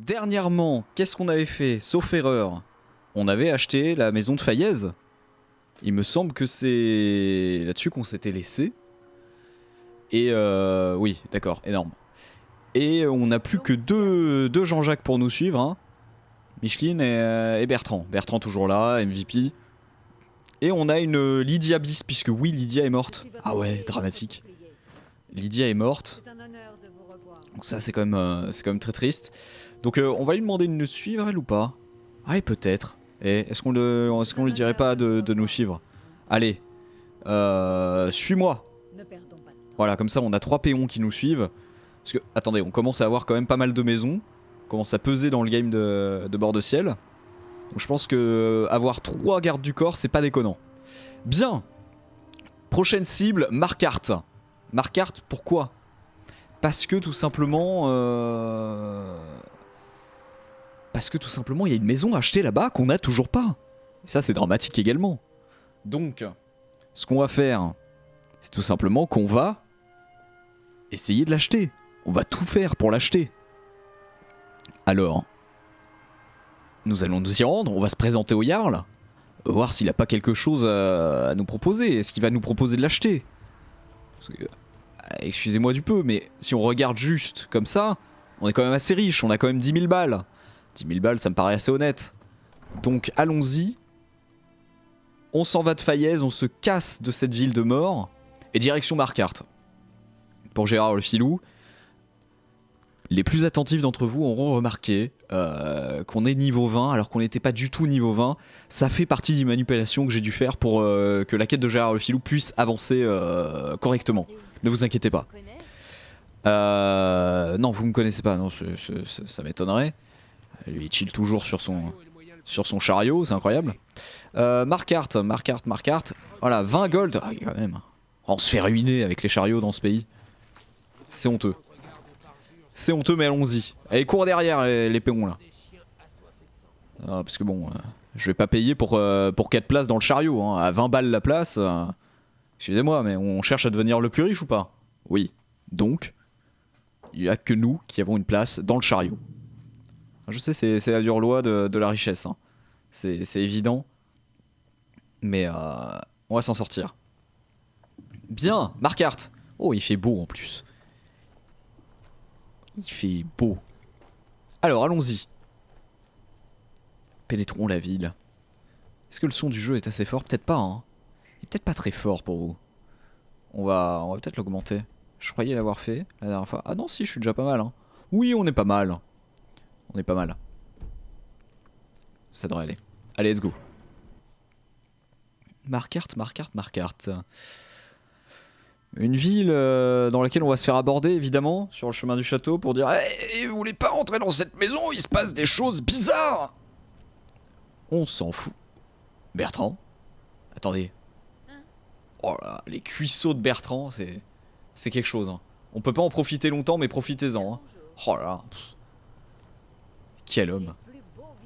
Dernièrement, qu'est-ce qu'on avait fait? Sauf erreur, on avait acheté la maison de Fayez. Il me semble que c'est là-dessus qu'on s'était laissé. Et oui, d'accord, énorme. Et on n'a plus que deux Jean-Jacques pour nous suivre, hein. Micheline et Bertrand. Bertrand toujours là, MVP. Et on a une Lydia bis, puisque oui, Lydia est morte. Ah ouais, dramatique. Lydia est morte. Donc ça, c'est quand même très triste. Donc on va lui demander de nous suivre, elle ou pas? Ah, et peut-être. Est-ce qu'on lui dirait pas de nous suivre? Allez, suis-moi. Voilà, comme ça, on a 3 péons qui nous suivent. Parce que, attendez, on commence à avoir quand même pas mal de maisons. On commence à peser dans le game de bord de ciel. Donc je pense que avoir 3 gardes du corps, c'est pas déconnant. Bien. Prochaine cible, Marquardt. Marquardt, pourquoi? Parce que tout simplement... Parce que tout simplement, il y a une maison achetée là-bas qu'on n'a toujours pas. Et ça, c'est dramatique également. Donc, ce qu'on va faire, c'est tout simplement qu'on va essayer de l'acheter. On va tout faire pour l'acheter. Alors, nous allons nous y rendre, on va se présenter au Jarl, voir s'il n'a pas quelque chose à nous proposer. Est-ce qu'il va nous proposer de l'acheter? Excusez-moi du peu, mais si on regarde juste comme ça, on est quand même assez riche, on a quand même 10 000 balles. 10 000 balles, ça me paraît assez honnête. Donc allons-y. On s'en va de Fayez, on se casse de cette ville de mort. Et direction Marquardt. Pour Gérard le Filou. Les plus attentifs d'entre vous auront remarqué qu'on est niveau 20 alors qu'on n'était pas du tout niveau 20. Ça fait partie des manipulations que j'ai dû faire pour que la quête de Gérard le Filou puisse avancer correctement. Ne vous inquiétez pas. Non, vous me connaissez pas, non, ça m'étonnerait. Lui il chill toujours sur son chariot, c'est incroyable. Marquardt. Voilà, 20 gold. Ah, quand même. On se fait ruiner avec les chariots dans ce pays. C'est honteux. C'est honteux, mais allons-y. Allez, cours derrière les péons là. Ah, parce que bon, je vais pas payer pour 4 places dans le chariot, hein. À 20 balles la place. Excusez-moi, mais on cherche à devenir le plus riche ou pas? Oui. Donc, il n'y a que nous qui avons une place dans le chariot. Je sais, c'est la dure loi de la richesse, hein. C'est évident. Mais on va s'en sortir. Bien, Marquardt. Oh, il fait beau en plus. Il fait beau. Alors, allons-y. Pénétrons la ville. Est-ce que le son du jeu est assez fort? Peut-être pas, hein. Il est peut-être pas très fort pour vous. On va peut-être l'augmenter. Je croyais l'avoir fait la dernière fois. Ah non, si, je suis déjà pas mal, hein. Oui, on est pas mal. On est pas mal. Ça devrait aller. Allez, let's go. Marquardt. Une ville dans laquelle on va se faire aborder, évidemment, sur le chemin du château pour dire hey, vous voulez pas rentrer dans cette maison? Il se passe des choses bizarres. On s'en fout. Bertrand? Attendez. Oh là, les cuisseaux de Bertrand, c'est quelque chose, hein. On peut pas en profiter longtemps, mais profitez-en, hein. Oh là là. Quel homme.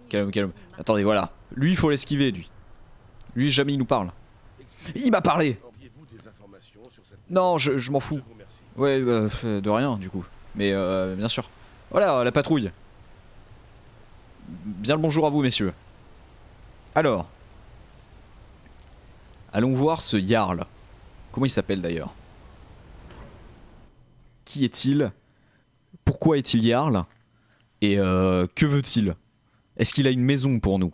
Quel homme. Attendez, voilà. Lui, il faut l'esquiver, lui. Lui, jamais il nous parle. Il m'a parlé. Non, je m'en fous. Ouais, de rien, du coup. Mais bien sûr. Voilà, la patrouille. Bien le bonjour à vous, messieurs. Alors. Allons voir ce Jarl. Comment il s'appelle, d'ailleurs? Qui est-il? Pourquoi est-il Jarl? Et que veut-il? Est-ce qu'il a une maison pour nous?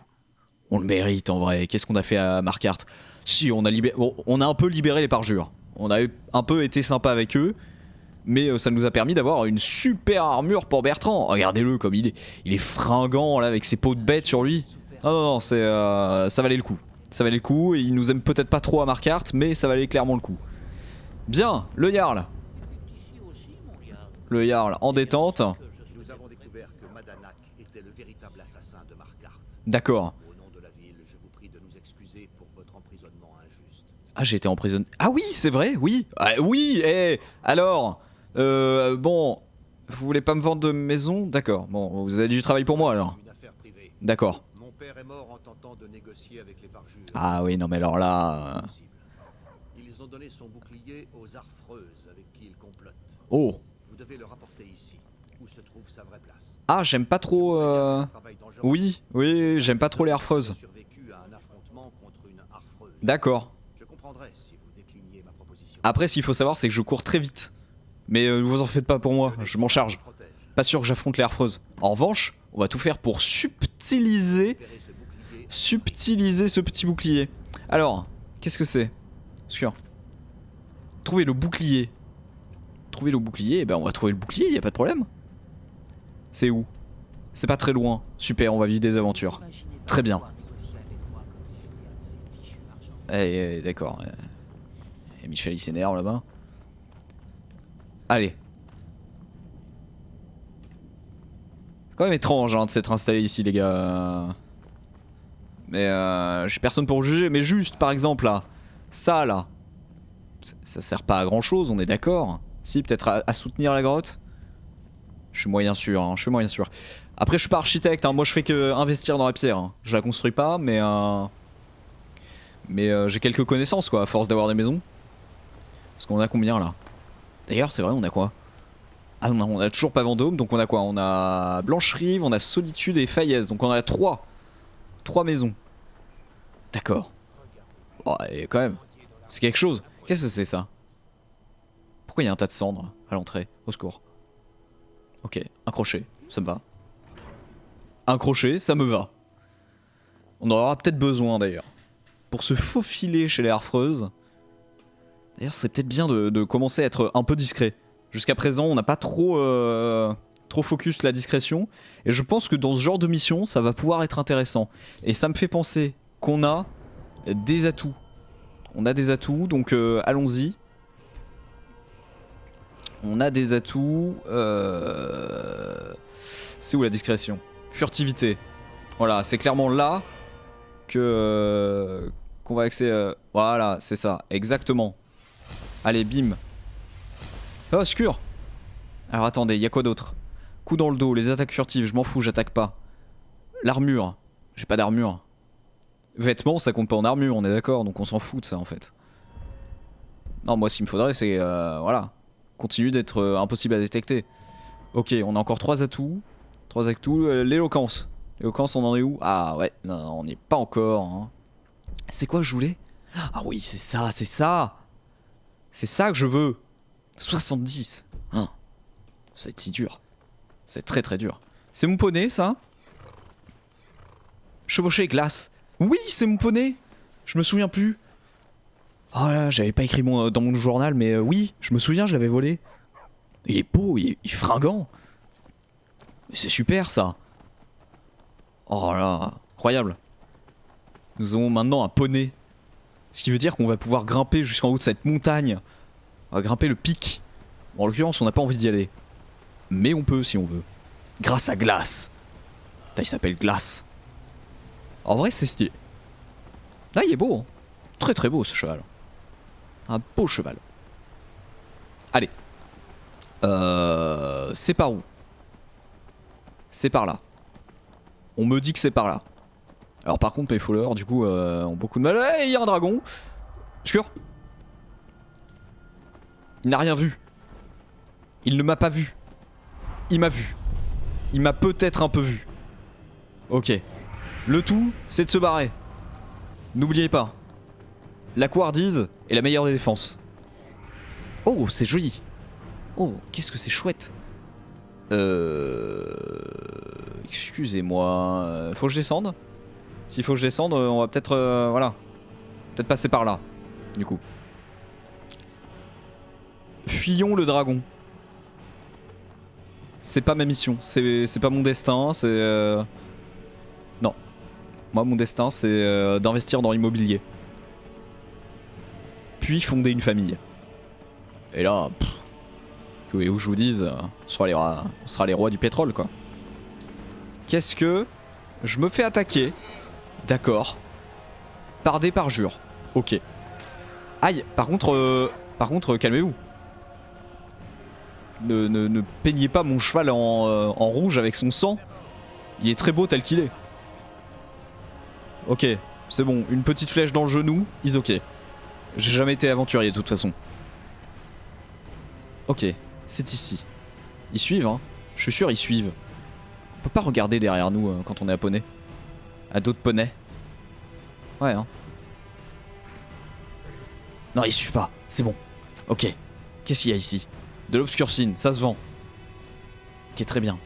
On le mérite, en vrai. Qu'est-ce qu'on a fait à Marquardt? Si, on a un peu libéré les parjures. On a un peu été sympa avec eux, mais ça nous a permis d'avoir une super armure pour Bertrand. Regardez-le comme il est fringant là avec ses peaux de bête sur lui. Non, ça valait le coup. Ça valait le coup, et il nous aime peut-être pas trop à Marquardt, mais ça valait clairement le coup. Bien, le Jarl. Le Jarl en détente. Nous avons découvert que Madanak était le véritable assassin de Marquardt. D'accord. Au nom de la ville, je vous prie de nous excuser pour votre emprisonnement injuste. Ah, j'ai été emprisonné. Ah oui, c'est vrai, oui. Ah, oui, alors bon, vous voulez pas me vendre de maison? D'accord, bon, vous avez du travail pour moi alors. Une affaire privée. D'accord. Mon père est mort en tentant de négocier avec les parjures. Ah oui, non mais alors là... Ils ont donné son bouclier aux Arfreuses avec qui ils complotent. Oh. Vous devez le rapporter ici. où se trouve sa vraie place. Ah, j'aime pas trop... Oui, oui, j'aime pas trop les harfreuses. Survécu à un affrontement contre une harfreuse. D'accord. Je comprendrais si vous décliniez ma proposition. Après, ce qu'il faut savoir, c'est que je cours très vite. Mais ne vous en faites pas pour moi, je m'en charge. Pas sûr que j'affronte les harfreuses. En revanche, on va tout faire pour subtiliser ce petit bouclier. Alors, qu'est-ce que c'est? Sûr. Trouver le bouclier. Trouver le bouclier, eh ben on va trouver le bouclier, y a pas de problème. C'est où? C'est pas très loin. Super, on va vivre des aventures. Très bien. D'accord. Et Michel il s'énerve là-bas. Allez. C'est quand même étrange hein, de s'être installé ici les gars. Mais j'ai personne pour juger. Mais juste par exemple là. Ça là. Ça sert pas à grand chose, on est d'accord. Si, peut-être à soutenir la grotte. Je suis moyen sûr, hein, je suis moyen sûr. Après je suis pas architecte, hein, moi je fais que investir dans la pierre. Hein. Je la construis pas mais j'ai quelques connaissances quoi, à force d'avoir des maisons. Parce qu'on a combien là? D'ailleurs c'est vrai, on a quoi? Ah non, on a toujours pas Vendôme, donc on a quoi? On a Blancherive, on a Solitude et Fayez, donc on a 3 maisons. D'accord. Oh, et quand même, c'est quelque chose. Qu'est-ce que c'est ça? Pourquoi il y a un tas de cendres à l'entrée? Au secours. Ok, un crochet, ça me va. Un crochet, ça me va. On en aura peut-être besoin d'ailleurs. Pour se faufiler chez les harfreuses. D'ailleurs, c'est peut-être bien de commencer à être un peu discret. Jusqu'à présent, on n'a pas trop focus la discrétion. Et je pense que dans ce genre de mission, ça va pouvoir être intéressant. Et ça me fait penser qu'on a des atouts. On a des atouts, donc allons-y. On a des atouts. C'est où la discrétion? Furtivité. Voilà, c'est clairement là que qu'on va accéder. Voilà, c'est ça, exactement. Allez, bim. Oh, scure. Alors attendez, y a quoi d'autre? Coup dans le dos, les attaques furtives, je m'en fous, j'attaque pas. L'armure, j'ai pas d'armure. Vêtements, ça compte pas en armure, on est d'accord, donc on s'en fout de ça en fait. Non, moi, ce qu'il me faudrait, c'est voilà, continue d'être impossible à détecter. Ok, on a encore 3 atouts. 3 atouts. L'éloquence. L'éloquence, on en est où? Ah ouais, non, on n'y est pas encore. Hein. C'est quoi que je voulais? Ah oui, c'est ça, c'est ça. C'est ça que je veux. 70. Hein. C'est si dur. C'est très très dur. C'est mon poney, ça? Chevaucher glace. Oui, c'est mon poney. Je me souviens plus. Oh là, j'avais pas écrit dans mon journal, mais oui, je me souviens, je l'avais volé. Il est beau, il est fringant. C'est super ça. Oh là, incroyable. Nous avons maintenant un poney. Ce qui veut dire qu'on va pouvoir grimper jusqu'en haut de cette montagne. On va grimper le pic. Bon, en l'occurrence, on n'a pas envie d'y aller. Mais on peut si on veut. Grâce à Glace. Putain, il s'appelle Glace. En vrai, c'est stylé. Là, il est beau. Hein. Très très beau ce cheval. Un beau cheval. Allez. C'est par où? C'est par là. On me dit que c'est par là. Alors par contre mes followers du coup ont beaucoup de mal. Hey, il y a un dragon. Sûr. Il n'a rien vu. Il ne m'a pas vu. Il m'a vu. Il m'a peut-être un peu vu. Ok. Le tout, c'est de se barrer. N'oubliez pas. La couardise est la meilleure des défenses. Oh, c'est joli. Oh, qu'est-ce que c'est chouette. Excusez-moi. Faut que je descende? S'il faut que je descende, on va peut-être... voilà. Peut-être passer par là. Du coup. Fuyons le dragon. C'est pas ma mission. C'est pas mon destin. C'est... Non. Moi, mon destin, c'est d'investir dans l'immobilier. Puis fonder une famille. Et là... que où je vous dise, on sera les rois du pétrole, quoi. Qu'est-ce que... Je me fais attaquer. D'accord. Par des parjures. Ok. Aïe, par contre, calmez-vous. Ne peignez pas mon cheval en rouge avec son sang. Il est très beau tel qu'il est. Ok, c'est bon. Une petite flèche dans le genou, is ok. J'ai jamais été aventurier de toute façon. Ok, c'est ici. Ils suivent, hein. Je suis sûr ils suivent. On peut pas regarder derrière nous quand on est à poney. À d'autres poneys. Ouais hein. Non ils suivent pas, c'est bon. Ok. Qu'est-ce qu'il y a ici? De l'obscurcine, ça se vend. Ok très bien.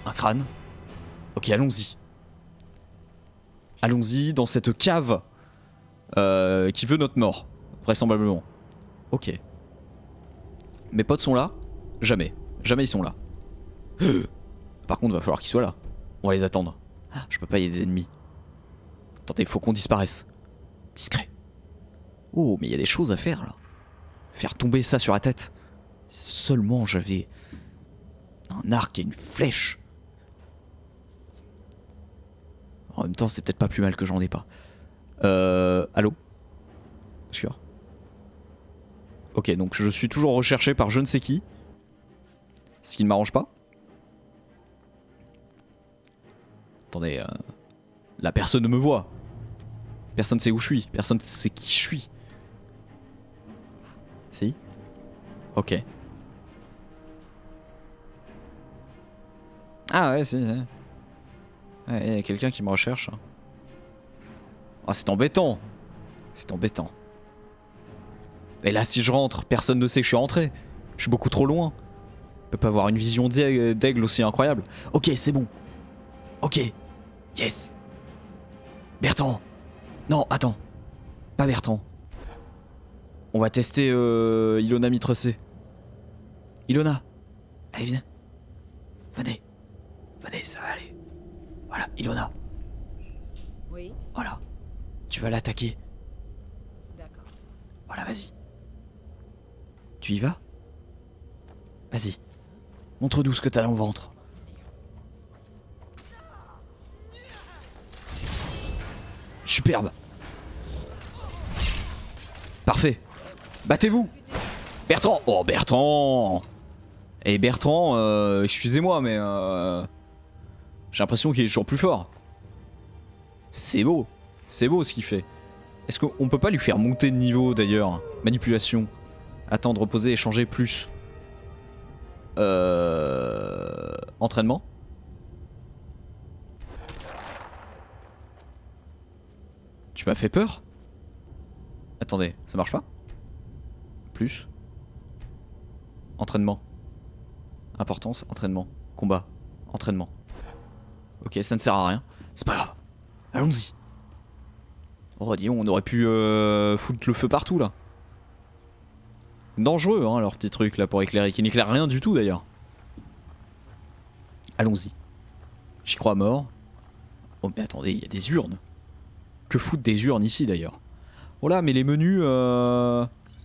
Un crâne. Ok allons-y. Allons-y dans cette cave qui veut notre mort. Vraisemblablement. Ok. Mes potes sont là? Jamais. Jamais ils sont là. Par contre, va falloir qu'ils soient là. On va les attendre. Je peux pas, il y a des ennemis. Attendez, faut qu'on disparaisse. Discret. Oh, mais il y a des choses à faire là. Faire tomber ça sur la tête. Seulement j'avais un arc et une flèche. En même temps, c'est peut-être pas plus mal que j'en ai pas. Allô? Sûr. Ok, donc je suis toujours recherché par je ne sais qui. Ce qui ne m'arrange pas. Attendez, là personne ne me voit. Personne ne sait où je suis. Personne ne sait qui je suis. Si? Ok. Ah ouais, si. Ouais, y a quelqu'un qui me recherche. Ah, c'est embêtant. C'est embêtant. Et là, si je rentre, personne ne sait que je suis rentré. Je suis beaucoup trop loin. Je peux pas avoir une vision d'aigle aussi incroyable. Ok, c'est bon. Ok. Yes. Bertrand. Non, attends. Pas Bertrand. On va tester Ilona Mitrecé. Ilona. Allez, viens. Venez. Venez, ça va aller. Voilà, Ilona. Oui, Voilà. Tu vas l'attaquer. d'accord. Voilà, vas-y. Tu y vas? Vas-y. Montre-nous ce que t'as dans le ventre. Superbe. Parfait. Battez-vous. Bertrand. Oh, Bertrand. Et Bertrand, excusez-moi, mais j'ai l'impression qu'il est toujours plus fort. C'est beau. C'est beau ce qu'il fait. Est-ce qu'on peut pas lui faire monter de niveau d'ailleurs? Manipulation. Attendre, reposer, échanger plus. Entraînement. Tu m'as fait peur? Attendez, ça marche pas? Plus. Entraînement. Importance, entraînement. Combat. Entraînement. Ok, ça ne sert à rien. C'est pas grave. Allons-y. Oh, disons, on aurait pu foutre le feu partout là. Dangereux, hein, leur petit truc là pour éclairer, qui n'éclaire rien du tout d'ailleurs. Allons-y. J'y crois à mort. Oh, mais attendez, il y a des urnes. Que foutent des urnes ici d'ailleurs? Oh là, mais les menus.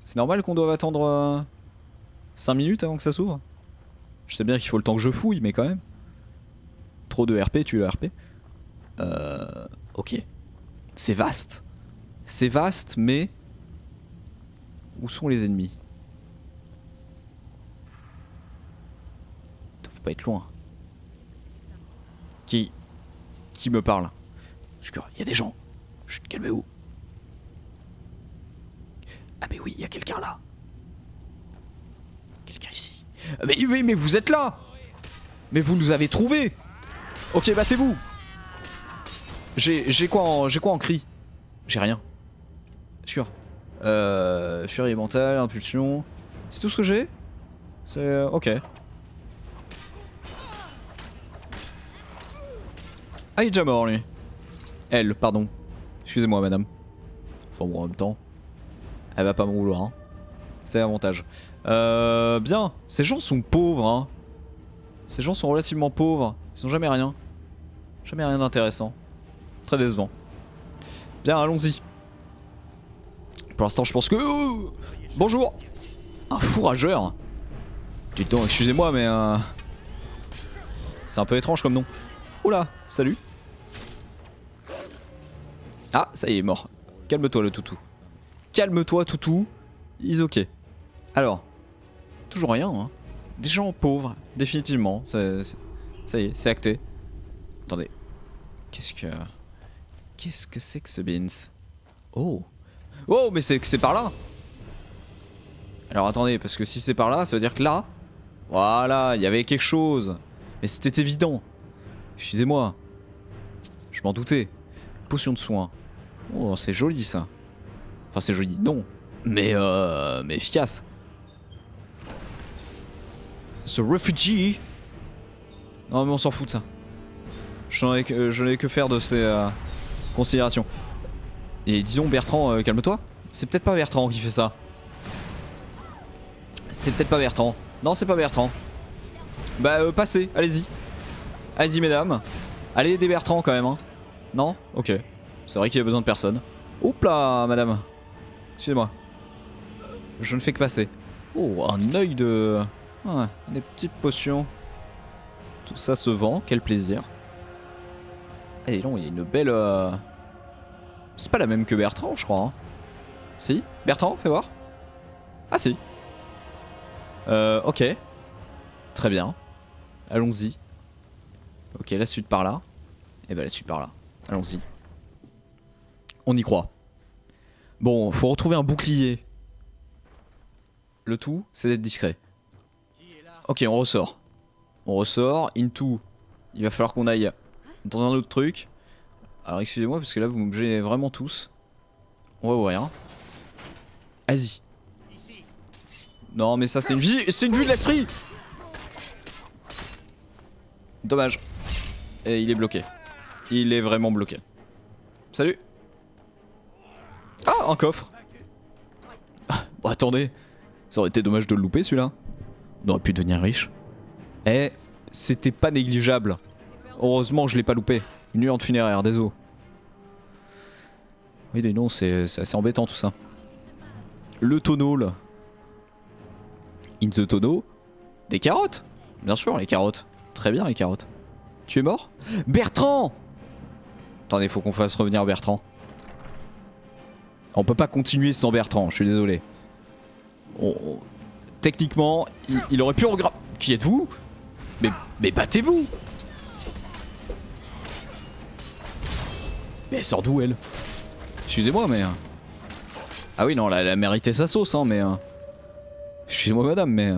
C'est normal qu'on doive attendre 5 minutes avant que ça s'ouvre? Je sais bien qu'il faut le temps que je fouille, mais quand même. Trop de RP, tu le RP. Ok. C'est vaste. C'est vaste, mais... Où sont les ennemis? Faut pas être loin. Qui me parle? Parce qu'il y a des gens. Chut, calmez-vous. Ah mais oui, il y a quelqu'un là. Quelqu'un ici. Mais vous êtes là. Mais vous nous avez trouvés. Ok, battez-vous. J'ai quoi en cri? J'ai rien. Sûr. Furie mentale, impulsion. C'est tout ce que j'ai? C'est... ok. Ah, il est déjà mort lui. Elle, pardon. Excusez-moi madame. Enfin bon, en même temps, elle va pas m'en vouloir, hein. C'est l'avantage. Bien. Ces gens sont pauvres, hein. Ces gens sont relativement pauvres. Ils ont jamais rien. Jamais rien d'intéressant. Très décevant. Bien, allons-y. Pour l'instant, je pense que... Oh, bonjour. Un fourrageur. Dites donc, excusez-moi, mais... c'est un peu étrange comme nom. Oula, salut. Ah, ça y est, mort. Calme-toi, le toutou. Calme-toi, toutou. Is ok. Alors, toujours rien, hein. Des gens pauvres, définitivement. Ça y est, c'est acté. Attendez. Qu'est-ce que c'est que ce beans? Oh. Oh, mais c'est par là. Alors attendez, parce que si c'est par là, ça veut dire que là... Voilà, il y avait quelque chose. Mais c'était évident. Excusez-moi. Je m'en doutais. Potion de soin. Oh, c'est joli ça. Enfin, c'est joli, non. Mais efficace. The Refugee. Non, mais on s'en fout de ça. Je n'ai que faire de ces considérations. Et disons, Bertrand, calme-toi. C'est peut-être pas Bertrand qui fait ça. C'est peut-être pas Bertrand. Non, c'est pas Bertrand. Bah, passez, allez-y. Allez-y, mesdames. Allez aider Bertrand quand même, hein. Non? Ok. C'est vrai qu'il a besoin de personne. Oups là, madame. Excusez-moi. Je ne fais que passer. Oh, un œil de... Ah, des petites potions. Tout ça se vend, quel plaisir. Eh non, il y a une belle... C'est pas la même que Bertrand, je crois. Hein. Si? Bertrand, fais voir. Ah si. Ok. Très bien. Allons-y. Ok, la suite par là. Et bah la suite par là. Allons-y. On y croit. Bon, faut retrouver un bouclier. Le tout, c'est d'être discret. Ok, on ressort. On ressort. Into. Il va falloir qu'on aille dans un autre truc. Alors excusez-moi parce que là vous m'obligez vraiment tous. On va ouvrir. Vas-y. Non mais ça c'est une vue de l'esprit. Dommage. Et il est bloqué. Il est vraiment bloqué. Salut. Ah, un coffre. Ah, bon, attendez. Ça aurait été dommage de le louper celui-là. On aurait pu devenir riche. Eh, c'était pas négligeable. Heureusement je l'ai pas loupé. Une nuance funéraire, désolé. Oui, non, c'est assez embêtant tout ça. Le tonneau là. In the tonneau. Des carottes. Bien sûr, les carottes. Très bien, les carottes. Tu es mort? Bertrand! Attendez, faut qu'on fasse revenir Bertrand. On peut pas continuer sans Bertrand, je suis désolé. Techniquement, il aurait pu regretter. Qui êtes-vous? Mais battez-vous! Mais elle sort d'où elle? Excusez-moi, mais. Ah oui, non, elle a mérité sa sauce, hein, mais. Excusez-moi, madame, mais.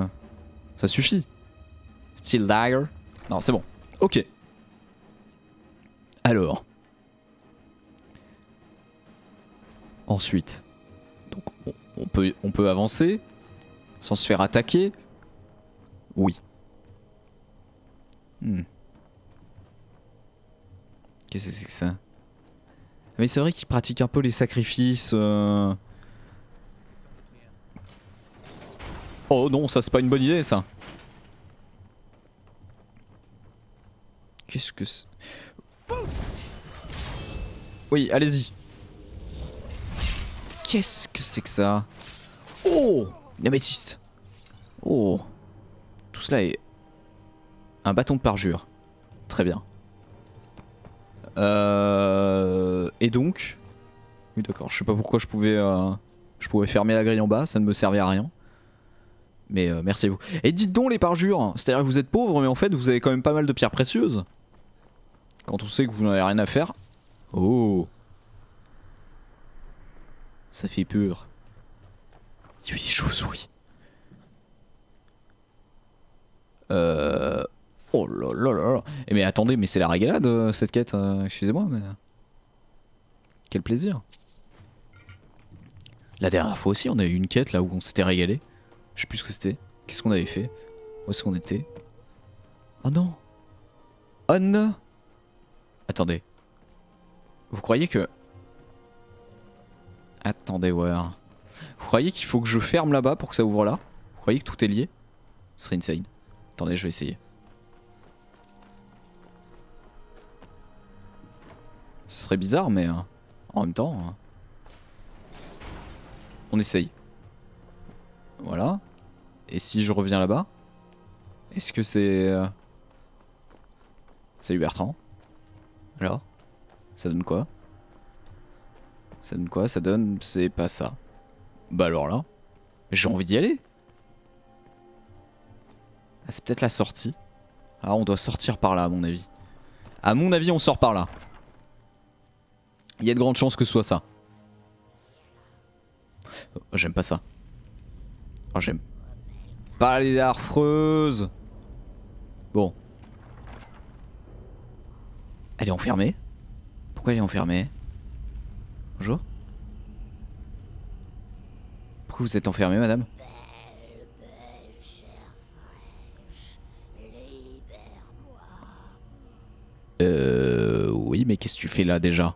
Ça suffit. Steel Dagger. Non, c'est bon. Ok. Alors. Ensuite. Donc, on peut avancer sans se faire attaquer. Oui. Qu'est-ce que c'est que ça? Mais c'est vrai qu'il pratique un peu les sacrifices. Oh non, ça c'est pas une bonne idée ça. Qu'est-ce que c'est? Oui, allez-y. Qu'est-ce que c'est que ça? Oh, une améthyste. Oh. Tout cela est un bâton de parjure. Très bien. Et donc... Oui d'accord, je sais pas pourquoi je pouvais fermer la grille en bas, ça ne me servait à rien. Mais merci à vous. Et dites donc les parjures, c'est-à-dire que vous êtes pauvres mais en fait vous avez quand même pas mal de pierres précieuses. Quand on sait que vous n'en avez rien à faire. Oh. Ça fait peur. Il y a des chauves-souris. Oh là là là là. Mais attendez, mais c'est la régalade cette quête, excusez-moi, mais... Quel plaisir. La dernière fois aussi, on a eu une quête là où on s'était régalé. Je sais plus ce que c'était. Qu'est-ce qu'on avait fait? Où est-ce qu'on était? Oh non. Oh non. Attendez. Vous croyez que... Attendez voir. Vous croyez qu'il faut que je ferme là-bas pour que ça ouvre là? Vous croyez que tout est lié? Ce serait insane. Attendez, je vais essayer. Ce serait bizarre, mais en même temps, on essaye. Voilà. Et si je reviens là-bas, est-ce que c'est... Salut Bertrand. Alors, ça donne quoi? Ça donne quoi? Ça donne... C'est pas ça. Bah alors là, j'ai envie d'y aller. Ah, c'est peut-être la sortie. Ah, on doit sortir par là à mon avis. À mon avis, on sort par là. Il y a de grandes chances que ce soit ça. Oh, j'aime pas ça. Oh, j'aime. Pas les affreuses. Bon. Elle est enfermée. Pourquoi elle est enfermée? Bonjour. Pourquoi vous êtes enfermée, madame? Oui, mais qu'est-ce que tu fais là déjà?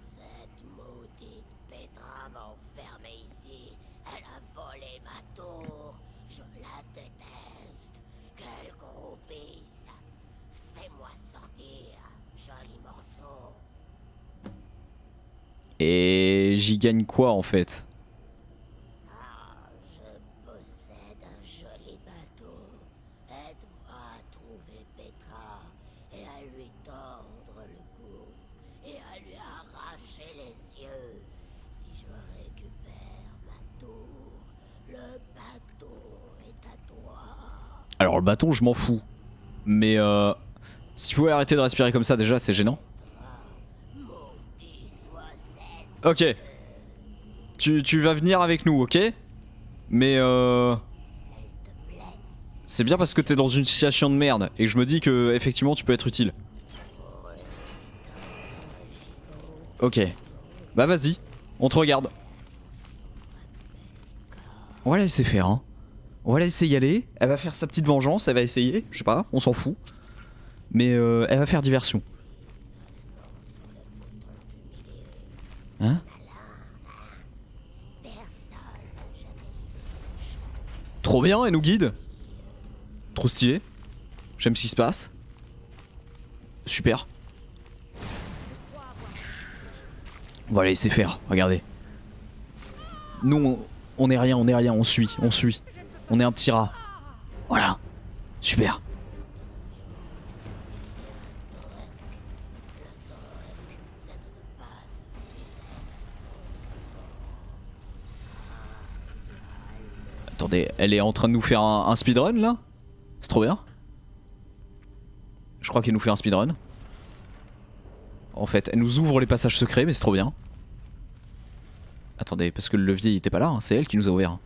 Cette maudite Petra m'a enfermé ici. Elle a volé ma tour. Je la déteste. Quelle groupisse. Fais-moi sortir. Joli morceau. Et j'y gagne quoi en fait? Je possède un joli bateau. Aide-moi à trouver Petra et à lui tordre le cou et à lui arracher les yeux. Si je récupère ma tour, le bateau est à toi. Alors le bâton je m'en fous. Mais si vous pouvez arrêter de respirer comme ça déjà c'est gênant. Ok. Tu vas venir avec nous, ok? Mais c'est bien parce que t'es dans une situation de merde et que je me dis que effectivement tu peux être utile. Ok. Bah vas-y, on te regarde. On va la laisser faire hein. On va la laisser y aller. Elle va faire sa petite vengeance, elle va essayer, je sais pas, on s'en fout. Mais elle va faire diversion. Hein? Trop bien, elle nous guide. Trop stylé. J'aime ce qui se passe. Super. On va la laisser faire, regardez. Nous on est rien, on suit. On est un petit rat. Voilà. Super. Attendez, elle est en train de nous faire un speedrun là? C'est trop bien. Je crois qu'elle nous fait un speedrun. En fait, elle nous ouvre les passages secrets, mais c'est trop bien. Attendez, parce que le levier il était pas là, hein. C'est elle qui nous a ouvert.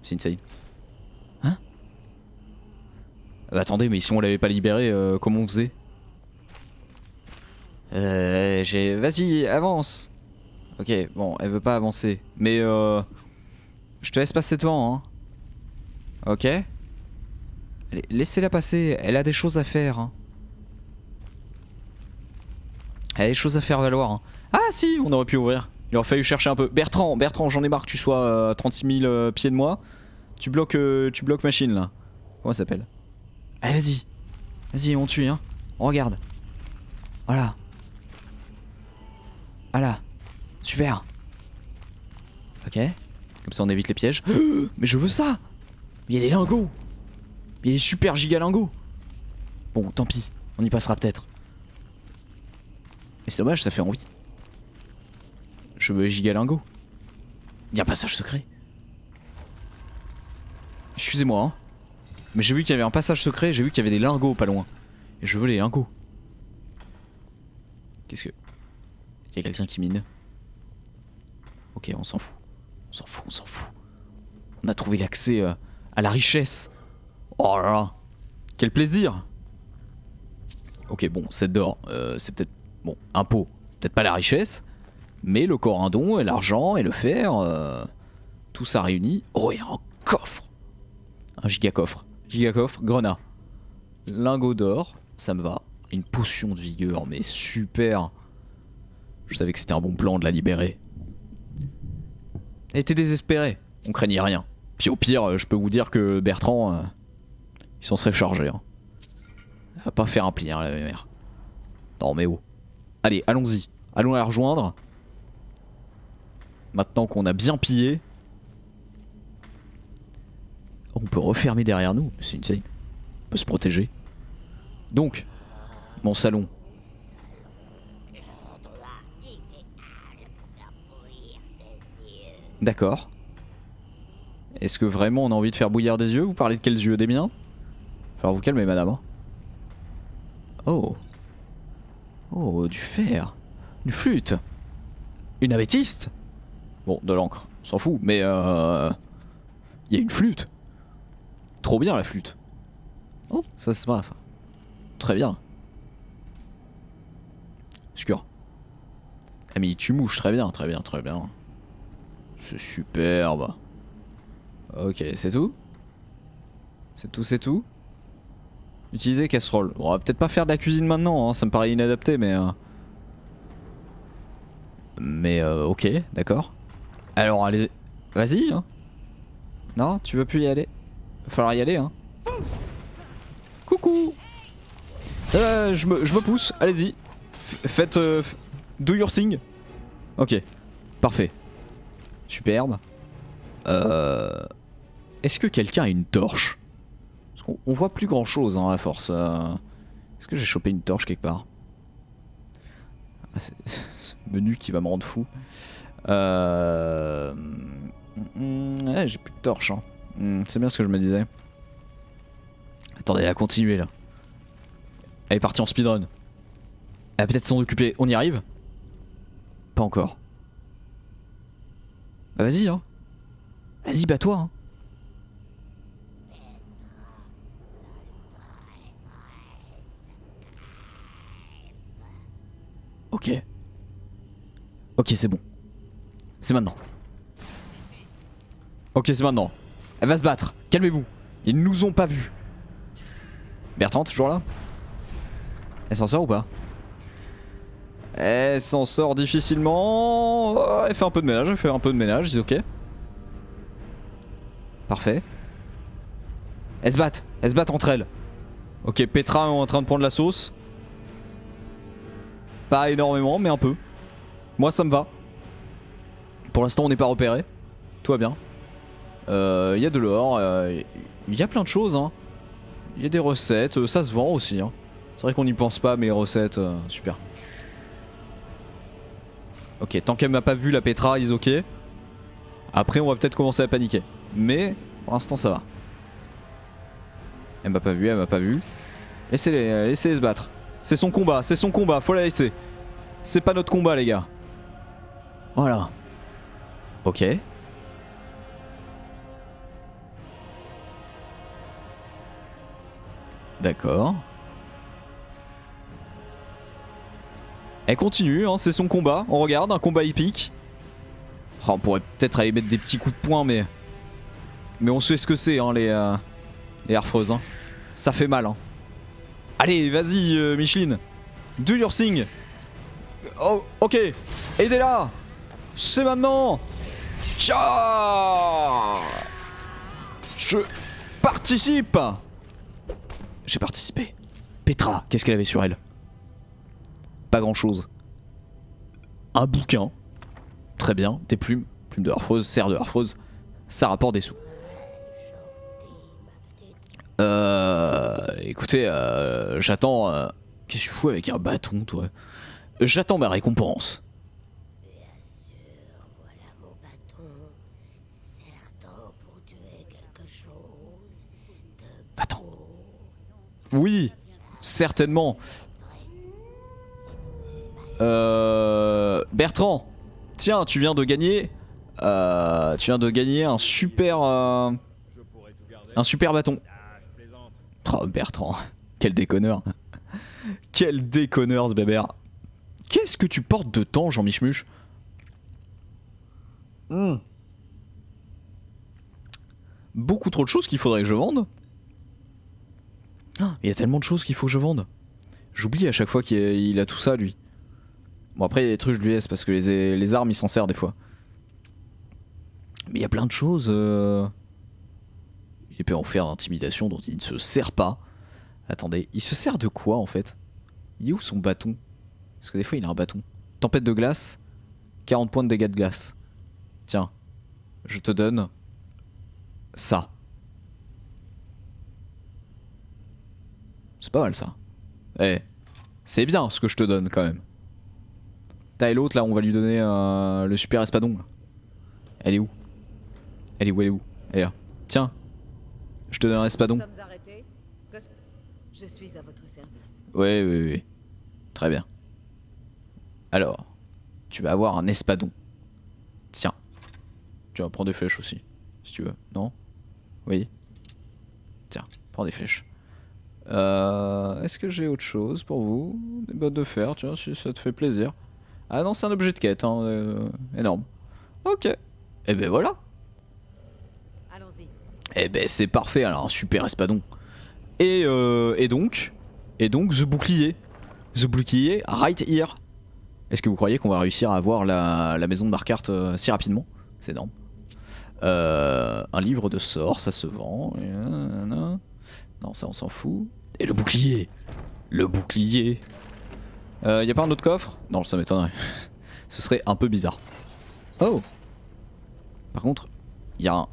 C'est insane. Hein? Attendez, mais si on l'avait pas libéré, comment on faisait? Vas-y, avance. Ok, bon, elle veut pas avancer. Mais je te laisse passer devant, hein. Ok? Allez, laissez-la passer, elle a des choses à faire. Hein. Elle a des choses à faire valoir. Hein. Ah si, on aurait pu ouvrir. Il aurait fallu chercher un peu. Bertrand, j'en ai marre que tu sois à 36 000 pieds de moi. Tu bloques machine là. Comment ça s'appelle? Allez, vas-y. Vas-y, on tue, hein. On regarde. Voilà. Voilà. Super. Ok. Comme ça on évite les pièges. Mais je veux ça. Il y a des lingots. Il y a des super giga lingots. Bon, tant pis. On y passera peut-être. Mais c'est dommage, ça fait envie. Je veux giga lingots. Il y a un passage secret. Excusez-moi, hein. Mais j'ai vu qu'il y avait un passage secret, j'ai vu qu'il y avait des lingots pas loin. Et je veux les lingots. Qu'est-ce que... Il y a quelqu'un qui mine. Ok, on s'en fout. On s'en fout. On a trouvé l'accès à la richesse. Oh là là. Quel plaisir. Ok, bon, 7 d'or. C'est peut-être... Bon, impôt. Peut-être pas la richesse. Mais le corindon et l'argent et le fer... tout ça réuni. Oh, et un coffre. Un giga coffre. Giga coffre, grenat. Lingot d'or, ça me va. Une potion de vigueur, mais super. Je savais que c'était un bon plan de la libérer. Elle était désespérée. On craignait rien. Puis au pire, je peux vous dire que Bertrand... il s'en serait chargé. Hein. Elle va pas faire un pli, hein, la mère. Non mais oh. Allez, allons-y. Allons la rejoindre. Maintenant qu'on a bien pillé. On peut refermer derrière nous. C'est insane. On peut se protéger. Donc, mon salon. D'accord. Est-ce que vraiment on a envie de faire bouillir des yeux? Vous parlez de quels yeux? Des miens? Falloir vous calmer, madame. Hein. Oh. Oh, du fer. Une flûte. Une améthyste. Bon, de l'encre. On s'en fout, mais il y a une flûte. Trop bien la flûte. Oh, ça c'est pas ça. Très bien. Sûr. Ah mais tu mouches, très bien, très bien, très bien. C'est superbe. Ok, c'est tout? C'est tout, c'est tout? Utiliser casserole. On va peut-être pas faire de la cuisine maintenant, hein, ça me paraît inadapté, mais... ok, d'accord. Alors allez, vas-y, hein. Non, tu veux plus y aller? Va falloir y aller, hein. Coucou. Je me pousse, allez-y. Faites... do your thing. Ok, parfait. Superbe. Est-ce que quelqu'un a une torche? Parce qu'on voit plus grand chose hein, à force. Est-ce que j'ai chopé une torche quelque part? Ah, c'est ce menu qui va me rendre fou. Ouais, j'ai plus de torche. Hein. C'est bien ce que je me disais. Attendez, elle a continué là. Elle est partie en speedrun. Elle va peut-être s'en occuper. On y arrive? Pas encore. Bah vas-y hein. Vas-y bats-toi hein. Ok. Ok c'est bon. C'est maintenant. Ok c'est maintenant. Elle va se battre. Calmez-vous. Ils nous ont pas vus. Bertrand toujours là? Elle s'en sort ou pas? Elle s'en sort difficilement. Oh, elle fait un peu de ménage, elle fait un peu de ménage, c'est ok. Parfait. Elles se battent entre elles. Ok, Petra est en train de prendre la sauce. Pas énormément, mais un peu. Moi ça me va. Pour l'instant on n'est pas repéré. Tout va bien. Il y a de l'or, il y a plein de choses hein. Il y a des recettes, ça se vend aussi hein. C'est vrai qu'on n'y pense pas mais les recettes, super. Ok, tant qu'elle m'a pas vu la Petra, ils ok. Après on va peut-être commencer à paniquer. Mais pour l'instant ça va. Elle m'a pas vu, elle m'a pas vu. Laissez-les se battre. C'est son combat, faut la laisser. C'est pas notre combat les gars. Voilà. Ok. D'accord. Elle continue, hein, c'est son combat. On regarde, un combat épique. Oh, on pourrait peut-être aller mettre des petits coups de poing, mais on sait ce que c'est, hein, les harfreuses. Hein. Ça fait mal. Hein. Allez, vas-y, Micheline. Do your thing. Oh, ok. Aidez-la. C'est maintenant. Tcha. Je participe. J'ai participé. Petra, qu'est-ce qu'elle avait sur elle? Pas grand chose. Un bouquin. Très bien. Des plumes. Plumes de harfreuse, serre de harfreuse. Ça rapporte des sous. Écoutez, j'attends... Qu'est-ce que tu fous avec un bâton, toi? J'attends ma récompense. Bien sûr, voilà mon bâton. Certain pour tuer quelque chose de Attends. Oui, certainement. Bertrand, tiens, tu viens de gagner un super bâton. Oh Bertrand, quel déconneur. Quel déconneur ce bébert. Qu'est-ce que tu portes de temps, Jean Michmuche? Beaucoup trop de choses qu'il faudrait que je vende. Il y a tellement de choses qu'il faut que je vende. J'oublie à chaque fois qu'il a tout ça lui. Bon après il y a des trucs je lui laisse parce que les armes il s'en sert des fois. Mais il y a plein de choses. Il peut en faire d'intimidation dont il ne se sert pas. Attendez, il se sert de quoi en fait? Il est où son bâton? Parce que des fois il a un bâton. Tempête de glace, 40 points de dégâts de glace. Tiens, je te donne ça. C'est pas mal ça. Eh, c'est bien ce que je te donne quand même. T'as et l'autre là, on va lui donner le super espadon. Elle est où? Elle est où? Elle est où? Elle est là. Tiens, je te donne un espadon. Nous sommes arrêtés. Je suis à votre service. Oui. Très bien. Alors, tu vas avoir un espadon. Tiens. Tiens, prends des flèches aussi, si tu veux. Non? Oui. Tiens, prends des flèches. Est-ce que j'ai autre chose pour vous? Des bottes de fer, tiens, si ça te fait plaisir. Ah non, c'est un objet de quête, hein, énorme. Ok. Et ben voilà. Allons-y. Eh ben c'est parfait, alors super espadon. Et donc The Bouclier. The Bouclier, right here. Est-ce que vous croyez qu'on va réussir à avoir la maison de Marquardt si rapidement? C'est énorme. Un livre de sorts, ça se vend. Non, ça on s'en fout. Et le bouclier. Le bouclier. Y a pas un autre coffre? Non, ça m'étonnerait. Ce serait un peu bizarre. Oh. Par contre, il y a un...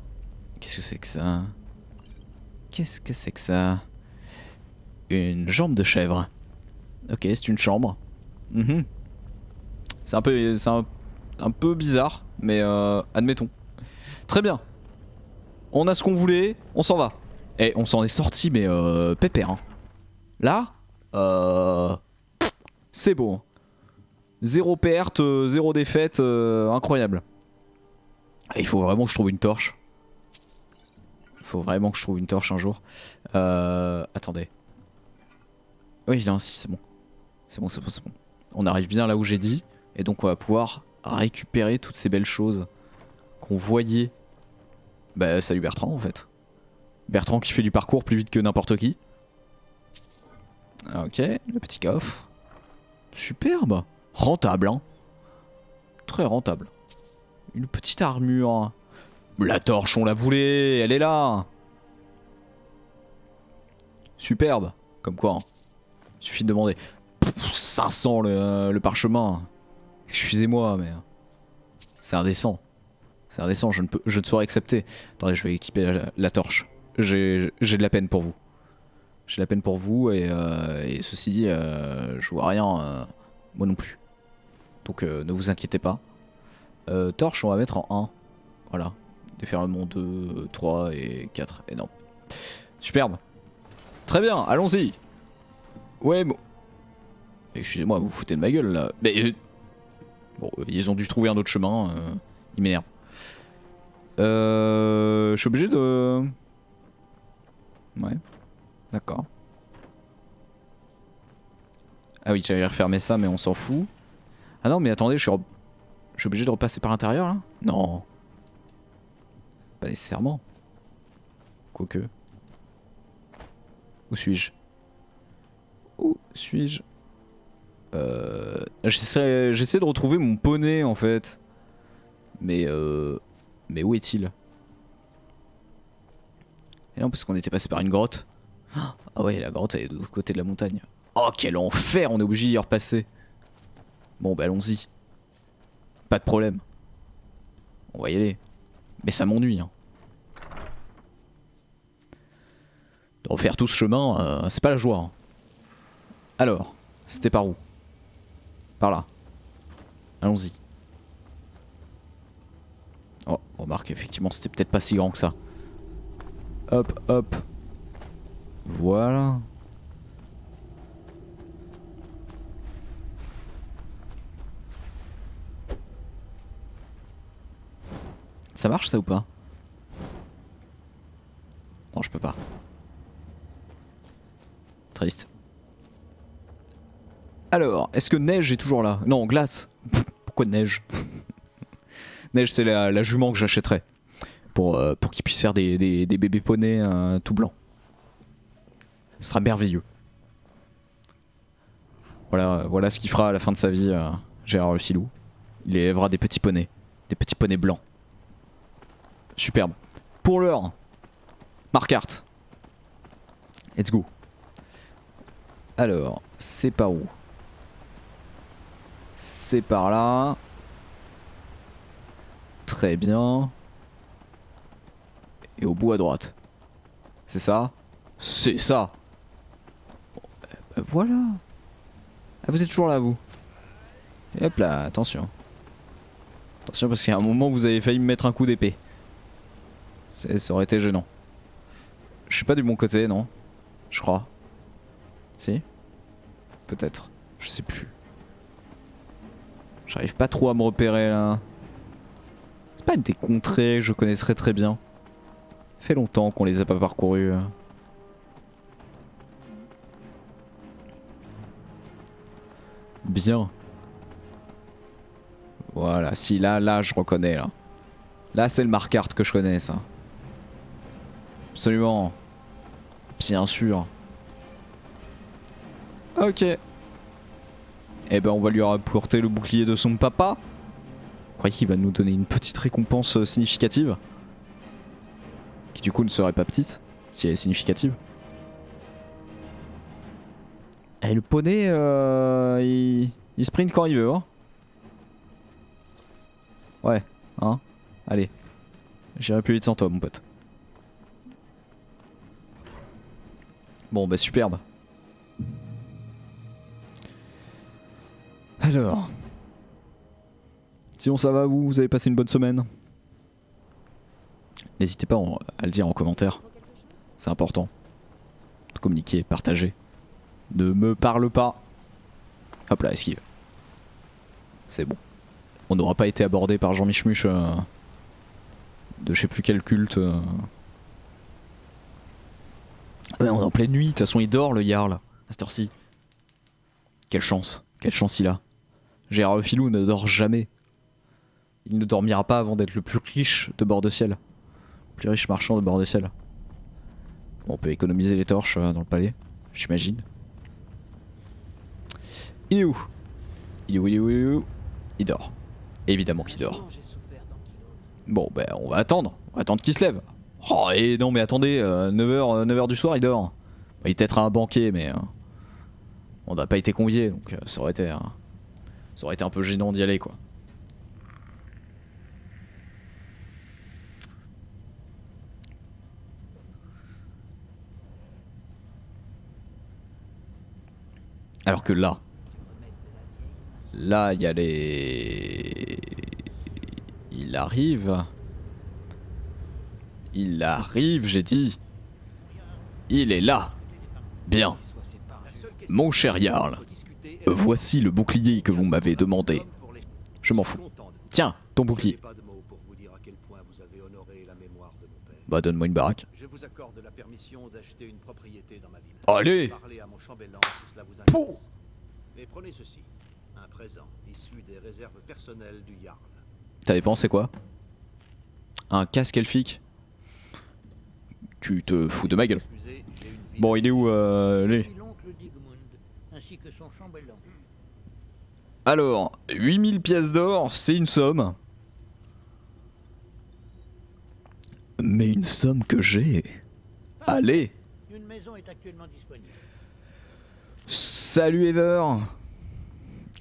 Qu'est-ce que c'est que ça? Qu'est-ce que c'est que ça? Une jambe de chèvre. Ok, c'est une chambre. C'est un peu bizarre, mais admettons. Très bien. On a ce qu'on voulait, on s'en va. Et on s'en est sorti, mais pépère. Hein. Là, c'est beau. Hein. Zéro perte, zéro défaite, incroyable. Il faut vraiment que je trouve une torche. Il faut vraiment que je trouve une torche un jour. Attendez. Oui, non, si, c'est bon. C'est bon, c'est bon, c'est bon. On arrive bien là où j'ai dit. Et donc on va pouvoir récupérer toutes ces belles choses qu'on voyait. Bah salut Bertrand en fait. Bertrand qui fait du parcours plus vite que n'importe qui. Ok, le petit coffre. Superbe. Rentable hein. Très rentable. Une petite armure. La torche on la voulait, elle est là. Superbe. Comme quoi hein. Suffit de demander. 500 le parchemin. Excusez-moi mais c'est indécent. C'est indécent, je ne saurais accepter. Attendez, je vais équiper la torche. J'ai de la peine pour vous. J'ai de la peine pour vous et ceci dit, je vois rien, moi non plus. Donc ne vous inquiétez pas. Torche, on va mettre en 1. Voilà. Déferlement 2, 3 et 4. Énorme. Superbe. Très bien, allons-y. Ouais, bon. Excusez-moi, vous vous foutez de ma gueule là. Mais bon, ils ont dû trouver un autre chemin. Ils m'énervent. Je suis obligé de... Ouais. D'accord. Ah oui, j'avais refermé ça, mais on s'en fout. Ah non, mais attendez, je suis obligé de repasser par l'intérieur là? Non. Pas nécessairement. Quoique. Où suis-je? Où suis-je? J'essaie de retrouver mon poney en fait. Mais où est-il? Et non, parce qu'on était passé par une grotte. Ah ouais, la grotte elle est de l'autre côté de la montagne. Oh, quel enfer, on est obligé d'y repasser. Bon, bah allons-y. Pas de problème. On va y aller. Mais ça m'ennuie. Hein. De refaire tout ce chemin, c'est pas la joie. Hein. Alors, c'était par où? Par là. Allons-y. Oh, remarque, effectivement, c'était peut-être pas si grand que ça. Hop, hop. Voilà. Ça marche ça ou pas? Non, je peux pas. Triste. Alors, est-ce que neige est toujours là? Non, glace. Pourquoi neige? Neige, c'est la jument que j'achèterais. Pour qu'il puisse faire des bébés poneys tout blancs. Ce sera merveilleux. Voilà ce qu'il fera à la fin de sa vie, Gérard le Filou. Il élèvera des petits poneys. Des petits poneys blancs. Superbe. Pour l'heure, Marquardt. Let's go. Alors, c'est par où? C'est par là. Très bien. Et au bout à droite. C'est ça? C'est ça. Bon, bah voilà. Ah, vous êtes toujours là, vous. Et hop là, attention. Attention parce qu'à un moment vous avez failli me mettre un coup d'épée. Ça aurait été gênant. Je suis pas du bon côté, non? Je crois. Si? Peut-être. Je sais plus. J'arrive pas trop à me repérer là. C'est pas des contrées que je connais très très bien. Ça fait longtemps qu'on les a pas parcourues. Bien. Voilà, si là je reconnais là. Là c'est le Markart que je connais ça. Absolument. Bien sûr. Ok. Eh ben on va lui rapporter le bouclier de son papa. Vous croyez qu'il va nous donner une petite récompense significative? Qui du coup ne serait pas petite, si elle est significative. Et le poney, il sprint quand il veut, hein. Ouais, hein. Allez. J'irai plus vite sans toi, mon pote. Bon, bah superbe. Alors. Sinon ça va, vous avez passé une bonne semaine? N'hésitez pas à le dire en commentaire. C'est important. De communiquer, partager. Ne me parle pas. Hop là, esquive. C'est bon. On n'aura pas été abordé par Jean Michmuche de je sais plus quel culte. Ouais, on est en pleine nuit, de toute façon il dort le Jarl, à cette heure-ci. Quelle chance il a. Gérard le Filou ne dort jamais. Il ne dormira pas avant d'être le plus riche de Bord-de-Ciel. Le plus riche marchand de Bord-de-Ciel. Bon, on peut économiser les torches dans le palais, j'imagine. Il est où? Il dort. Évidemment qu'il dort. Bon, ben on va attendre. On va attendre qu'il se lève. Oh, et non, mais attendez, 9h du soir, il dort. Il est peut-être à un banquet, mais on n'a pas été conviés, donc ça aurait été un peu gênant d'y aller, quoi. Alors que là, il y a les... Il arrive, j'ai dit. Il est là. Bien. Mon cher Jarl, voici le bouclier que vous m'avez demandé. Je m'en fous. Tiens, ton bouclier. Bah donne-moi une baraque. Je vous accorde la permission d'acheter une propriété dans ma ville. Allez. Parlez à mon chambellan si cela vous Pouh. intéresse. Mais prenez ceci, un présent issu des réserves personnelles du Jarl. T'as dépensé quoi? Un casque elfique? Tu te fous de ma gueule. Excusez, j'ai une vie- Bon, il est où lui? Alors, 8000 pièces d'or, c'est une somme. Mais une somme que j'ai. Allez. Une maison est actuellement disponible. Salut Ever.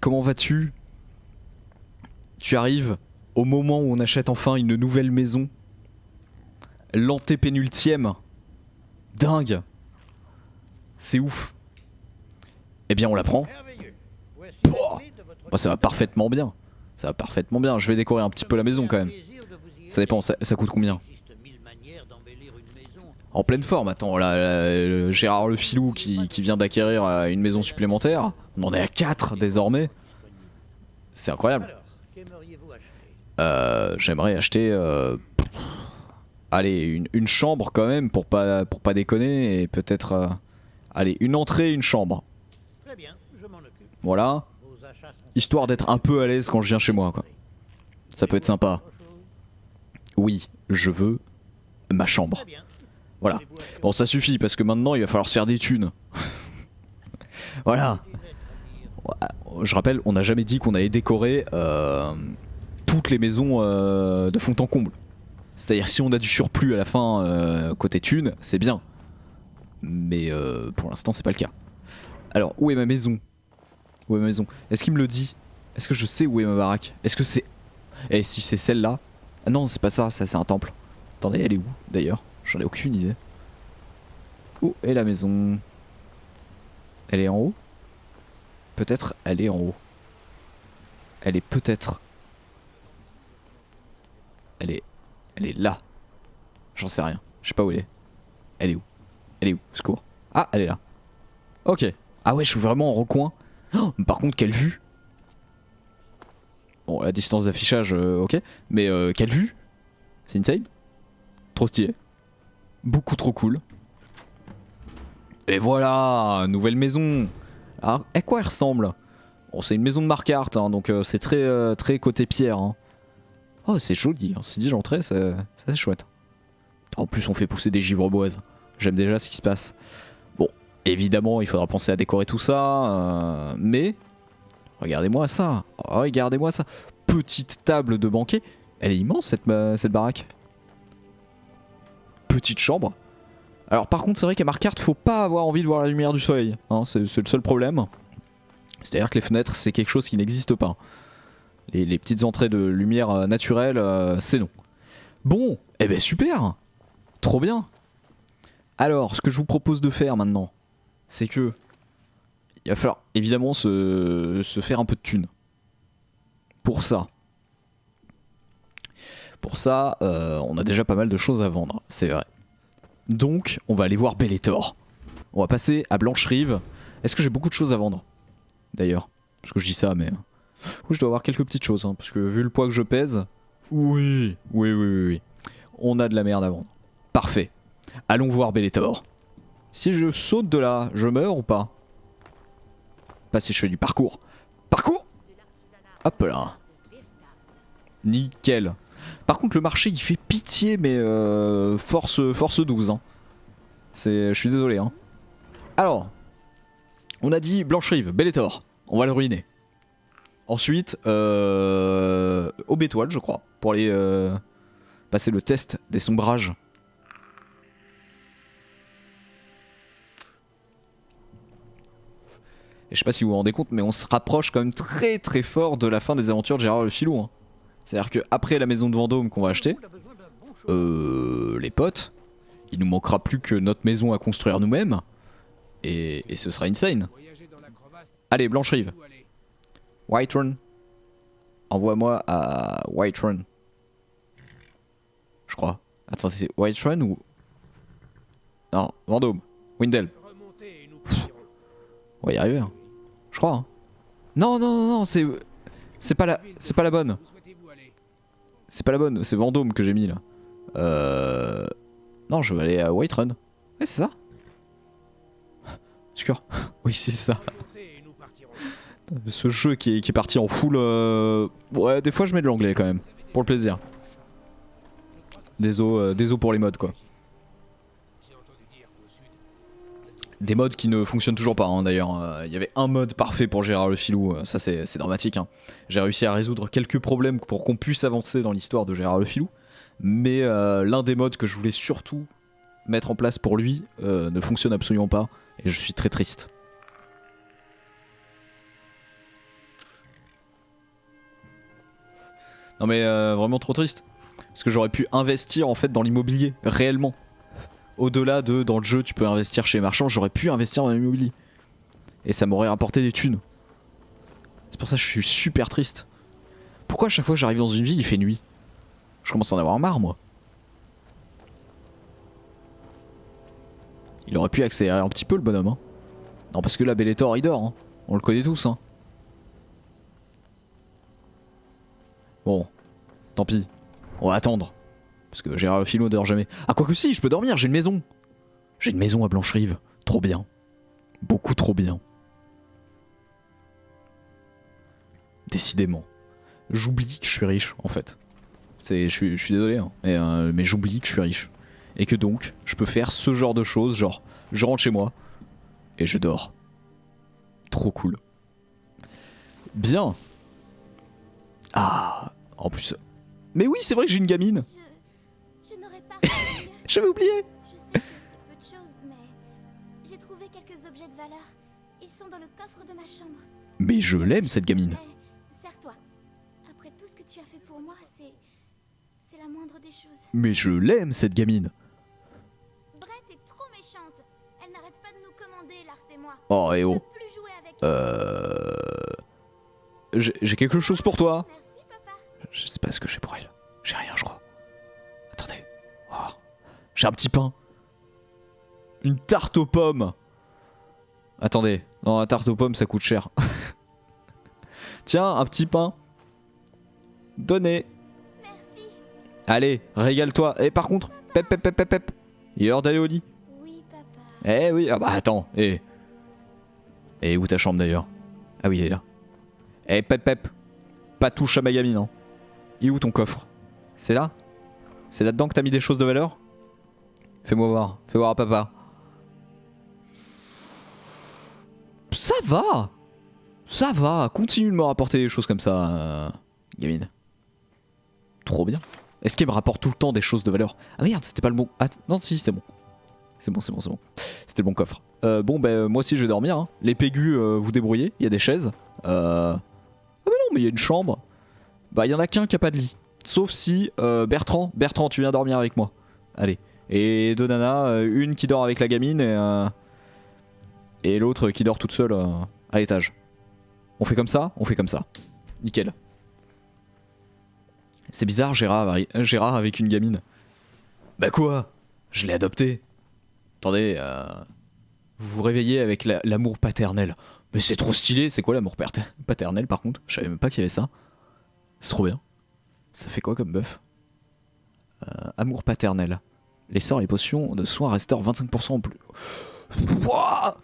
Comment vas-tu? Tu arrives au moment où on achète enfin une nouvelle maison. L'antépénultième. Dingue. C'est ouf. Eh bien on la prend. Merveilleux. Voici Pouah. la clé de votre Bah, ça va parfaitement bien. Ça va parfaitement bien. Je vais décorer un petit peu la maison quand même. Ça dépend, ça coûte combien? Il existe 1000 manières d'embellir une maison. En pleine forme, attends, là, Gérard le Filou qui vient d'acquérir une maison supplémentaire. On en est à 4 désormais. C'est incroyable. Alors, qu'aimeriez-vous acheter? J'aimerais acheter allez, une chambre quand même pour pas déconner. Et peut-être allez, une entrée, une chambre. Très bien, je m'en occupe. Voilà. Vos achats sont Histoire d'être un peu à l'aise quand je viens chez moi, quoi. Ça peut être sympa. autre chose. Oui, je veux ma chambre. Très bien. Voilà. Voulez-vous acheter Bon, ça suffit parce que maintenant il va falloir se faire des thunes. Voilà. Je rappelle, on n'a jamais dit qu'on allait décorer toutes les maisons de fond en comble. C'est-à-dire si on a du surplus à la fin côté thunes, c'est bien. Mais pour l'instant c'est pas le cas. Alors où est ma maison? Où est ma maison? Est-ce qu'il me le dit? Est-ce que je sais où est ma baraque? Est-ce que c'est... Et si c'est celle-là? Ah non, c'est pas ça, ça c'est un temple. Attendez, elle est où d'ailleurs? J'en ai aucune idée. Où est la maison? Elle est en haut? Peut-être elle est en haut. Elle est peut-être... Elle est là. J'en sais rien. Je sais pas où elle est. Elle est où? Elle est où? Secours. Ah, elle est là. Ok. Ah ouais, je suis vraiment en recoin. Oh, par contre, quelle vue! Bon, la distance d'affichage, ok. Mais quelle vue! C'est insane. Trop stylé. Beaucoup trop cool. Et voilà, nouvelle maison. Alors, à quoi elle ressemble? Bon, c'est une maison de Marquardt, hein, donc c'est très côté pierre. Hein. Oh, c'est joli, hein. Si dit l'entrée, c'est chouette. En plus, on fait pousser des givres-boises. J'aime déjà ce qui se passe. Bon, évidemment, il faudra penser à décorer tout ça, mais regardez-moi ça. Regardez-moi ça. Petite table de banquet. Elle est immense cette baraque. Petite chambre. Alors par contre c'est vrai qu'à Marquardt faut pas avoir envie de voir la lumière du soleil, hein, c'est le seul problème. C'est-à-dire que les fenêtres c'est quelque chose qui n'existe pas. Les petites entrées de lumière naturelle c'est non. Bon, eh ben super. Trop bien. Alors ce que je vous propose de faire maintenant, c'est que il va falloir évidemment se faire un peu de thunes. Pour ça, on a déjà pas mal de choses à vendre, c'est vrai. Donc, on va aller voir Bellator. On va passer à Blancherive. Est-ce que j'ai beaucoup de choses à vendre? D'ailleurs, parce que je dis ça, mais oui, je dois avoir quelques petites choses, hein, parce que vu le poids que je pèse, oui, on a de la merde à vendre. Parfait. Allons voir Bellator. Si je saute de là, je meurs ou pas? Pas si je fais du parcours. Parcours! Hop là. Nickel. Par contre le marché il fait pitié mais force 12 hein. Je suis désolé hein. Alors on a dit Blancherive, Bellator. On va le ruiner. Ensuite Aubétoile je crois. Pour aller passer le test des sombrages. Et je sais pas si vous vous rendez compte mais on se rapproche quand même très fort de la fin des aventures de Gérard le Filou hein. C'est-à-dire qu'après la maison de Vendôme qu'on va acheter, les potes, il nous manquera plus que notre maison à construire nous-mêmes, et ce sera insane. Allez, Blancherive. Whiterun. Envoie-moi à Whiterun. Je crois. Attends, c'est Whiterun ou... Non, Vendôme. Windell. On va y arriver. Hein. Je crois. Hein. Non, c'est pas la bonne. C'est pas la bonne, c'est Vendôme que j'ai mis là. Non, je vais aller à Whiterun. Ouais, c'est ça. Sûr. Oui, c'est ça. Ce jeu qui est parti en full... Ouais, des fois je mets de l'anglais quand même. Pour le plaisir. Désolé pour les mods quoi. Des mods qui ne fonctionnent toujours pas hein, d'ailleurs. Il y avait un mode parfait pour Gérard le Filou, ça c'est dramatique. Hein. J'ai réussi à résoudre quelques problèmes pour qu'on puisse avancer dans l'histoire de Gérard le Filou. Mais l'un des mods que je voulais surtout mettre en place pour lui ne fonctionne absolument pas. Et je suis très triste. Non mais vraiment trop triste. Parce que j'aurais pu investir en fait dans l'immobilier, réellement. Au-delà de dans le jeu tu peux investir chez les marchands, j'aurais pu investir dans l'immobilier. Et ça m'aurait rapporté des thunes. C'est pour ça que je suis super triste. Pourquoi à chaque fois que j'arrive dans une ville il fait nuit? Je commence à en avoir marre moi. Il aurait pu accélérer un petit peu le bonhomme hein. Non parce que là Bellator il dort hein. On le connaît tous hein. Bon, tant pis. On va attendre. Parce que Gérard le Filou dort jamais. Ah quoique si, je peux dormir, j'ai une maison. J'ai une maison à Blancherive. Trop bien. Beaucoup trop bien. Décidément. J'oublie que je suis riche en fait. Je suis désolé hein, mais j'oublie que je suis riche. Et que donc, je peux faire ce genre de choses, genre je rentre chez moi et je dors. Trop cool. Bien. Ah, en plus... Mais oui, c'est vrai que j'ai une gamine. Je n'aurais pas fait mieux. J'avais oublié. Je sais que c'est peu de choses, mais j'ai trouvé quelques objets de valeur. Ils sont dans le coffre de ma chambre. Mais je l'aime cette gamine. Serre-toi. Après tout ce que tu as fait pour moi, c'est la moindre des choses. Mais je l'aime cette gamine. Brett est trop méchante. Elle n'arrête pas de nous commander, Lars et moi. Oh et Je oh. veux plus jouer avec elle. J'ai quelque chose pour toi. Merci, papa. Je sais pas ce que j'ai pour elle. J'ai rien, je crois. Attendez. Oh. J'ai un petit pain. Une tarte aux pommes. Attendez. Non, la tarte aux pommes, ça coûte cher. Tiens, un petit pain. Donnez. Merci. Allez, régale-toi. Et par contre, pep. Il est l'heure d'aller au lit. Oui, papa. Eh oui, ah bah attends, eh. Et où ta chambre d'ailleurs? Ah oui, il est là. Eh pep. Pas touche à ma gamine, hein. Il est où ton coffre? C'est là? C'est là-dedans que t'as mis des choses de valeur? Fais-moi voir, fais voir à papa. Ça va, continue de me rapporter des choses comme ça, gamine. Trop bien. Est-ce qu'il me rapporte tout le temps des choses de valeur? Ah merde, c'était pas le bon... Ah non, si, c'est bon. C'est bon. C'était le bon coffre. Bon, ben moi aussi je vais dormir, hein. Les pégus, vous débrouillez, il y a des chaises. Ah mais non, mais il y a une chambre. Bah il y en a qu'un qui a pas de lit. Sauf si Bertrand, tu viens dormir avec moi. Allez. Et deux nanas, une qui dort avec la gamine et l'autre qui dort toute seule à l'étage. On fait comme ça? On fait comme ça. Nickel. C'est bizarre Gérard avec une gamine. Bah quoi? Je l'ai adopté. Attendez, vous vous réveillez avec l'amour paternel. Mais c'est trop stylé, c'est quoi l'amour paternel par contre? Je savais même pas qu'il y avait ça. C'est trop bien. Ça fait quoi comme buff? Amour paternel. Les sorts et les potions de soins restaurent 25% en plus. Wouah!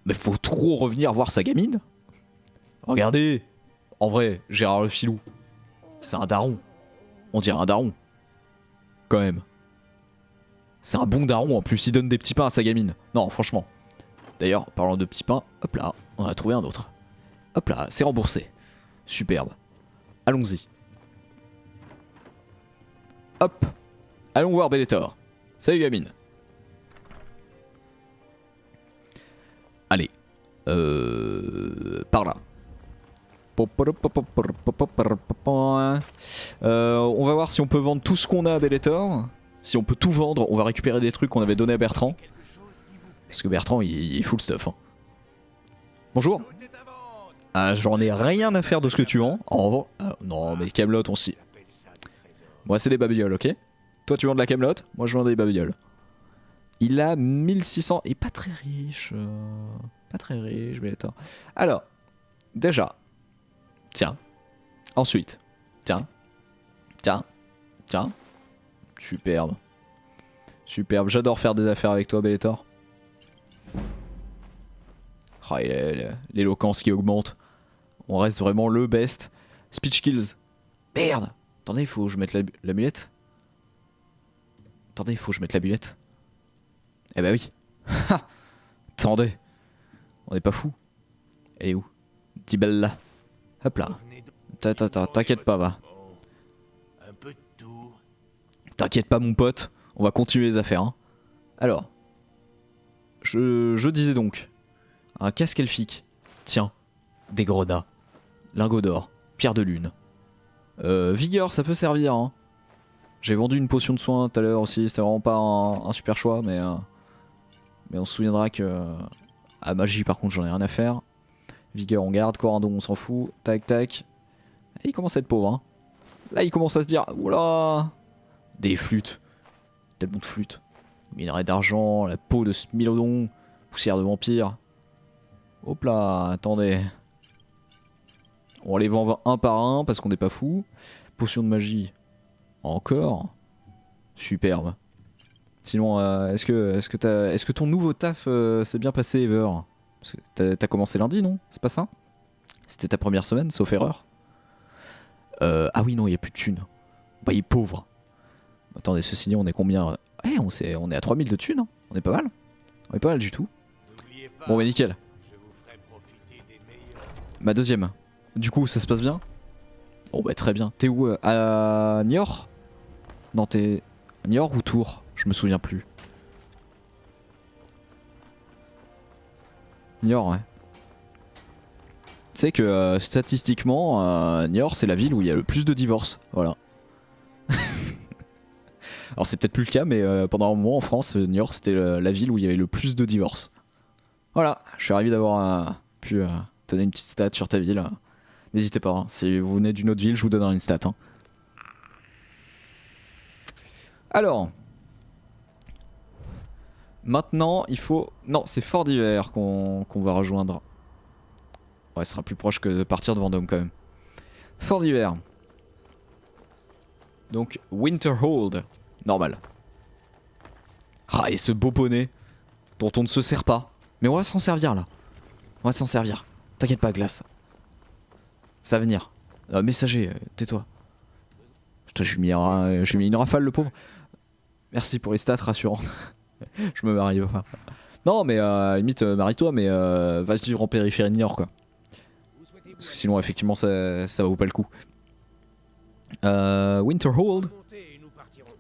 Mais faut trop revenir voir sa gamine. Regardez. En vrai, Gérard le filou. C'est un daron. On dirait un daron. Quand même. C'est un bon daron en plus, il donne des petits pains à sa gamine. Non, franchement. D'ailleurs, parlant de petits pains, hop là, on a trouvé un autre. Hop là, c'est remboursé. Superbe. Allons-y. Hop. Allons voir Bellator. Salut gamine. Allez. Par là. On va voir si on peut vendre tout ce qu'on a à Bellator. Si on peut tout vendre, on va récupérer des trucs qu'on avait donné à Bertrand. Parce que Bertrand, il est full stuff. Hein. Bonjour. Ah, j'en ai rien à faire de ce que tu vends. En revanche, non, mais Camelot, on s'y... Moi, c'est des babioles, ok? Toi, tu vends de la Camelot, moi, je vends des babioles. Il a 1600... Et pas très riche. Pas très riche, mais attends. Alors, déjà. Tiens. Ensuite. Tiens. Superbe. Superbe. J'adore faire des affaires avec toi, Bellator. Oh, l'éloquence qui augmente. On reste vraiment le best. Speech kills. Merde. Attendez, il faut que je mette l'amulette. Attendez, il faut que je mette l'amulette. Eh bah oui. Attendez. On n'est pas fou. Elle est où? Tibella. Hop là. T'inquiète pas, va. T'inquiète pas, mon pote. On va continuer les affaires. Hein. Alors. Je disais donc. Un casque elfique. Tiens. Des grenats. Lingot d'or. Pierre de lune. Vigueur, ça peut servir. Hein. J'ai vendu une potion de soin tout à l'heure aussi. C'était vraiment pas un super choix. Mais on se souviendra que... À magie, par contre, j'en ai rien à faire. Vigueur, on garde. Corindon, on s'en fout. Tac. Et il commence à être pauvre. Hein. Là, il commence à se dire... Oula. Des flûtes. Tellement de flûtes. Minerai d'argent. La peau de Smilodon. Poussière de vampire. Hop là, attendez. On les vend un par un parce qu'on n'est pas fou. Potion de magie. Encore. Superbe. Sinon, est-ce que ton nouveau taf s'est bien passé, Ever? Parce que t'as commencé lundi, non? C'est pas ça? C'était ta première semaine, sauf erreur. Ah oui, non, il n'y a plus de thunes. Bah, il est pauvre. Attendez, ceci dit, on est combien? On est à 3000 de thunes. Hein. On est pas mal. On est pas mal du tout. Bon, mais nickel. Ma deuxième. Du coup, ça se passe bien? Bon, bah, très bien. T'es où? À Niort? Non, t'es... Niort ou Tours? Je me souviens plus. Niort, ouais. Tu sais que statistiquement, Niort, c'est la ville où il y a le plus de divorces. Voilà. Alors, c'est peut-être plus le cas, mais pendant un moment en France, Niort, c'était la ville où il y avait le plus de divorces. Voilà. Je suis ravi d'avoir pu donner une petite stat sur ta ville. N'hésitez pas. Hein. Si vous venez d'une autre ville, je vous donnerai une stat. Hein. Alors. Maintenant, il faut... Non, c'est Fort d'Hiver qu'on va rejoindre. Ouais, ce sera plus proche que de partir de Vendôme quand même. Fort d'Hiver. Donc Winterhold, normal. Ah, et ce beau poney dont on ne se sert pas. Mais on va s'en servir là. On va s'en servir. T'inquiète pas, Glace. Ça va venir. Messager, tais-toi. Putain, je lui ai mis une rafale, le pauvre. Merci pour les stats rassurantes. Je me marie pas. Non, mais limite, marie-toi, mais va vivre en périphérie de Niort, quoi. Parce que sinon, effectivement, ça vaut pas le coup. Winterhold.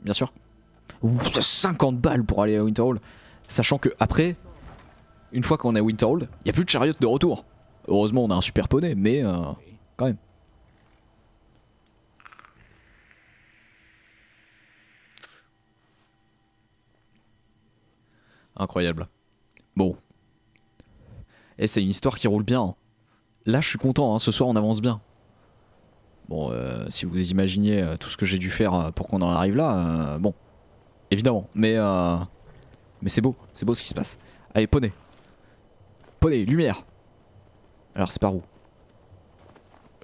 Bien sûr. Ouh, 50 balles pour aller à Winterhold. Sachant que après, une fois qu'on est à Winterhold, il n'y a plus de chariot de retour. Heureusement, on a un super poney, mais quand même. Incroyable. Bon. Et c'est une histoire qui roule bien. Hein. Là, je suis content. Hein. Ce soir, on avance bien. Bon, si vous imaginiez tout ce que j'ai dû faire pour qu'on en arrive là, bon. Évidemment. Mais c'est beau. C'est beau ce qui se passe. Allez, poney. Poney, lumière. Alors, c'est par où?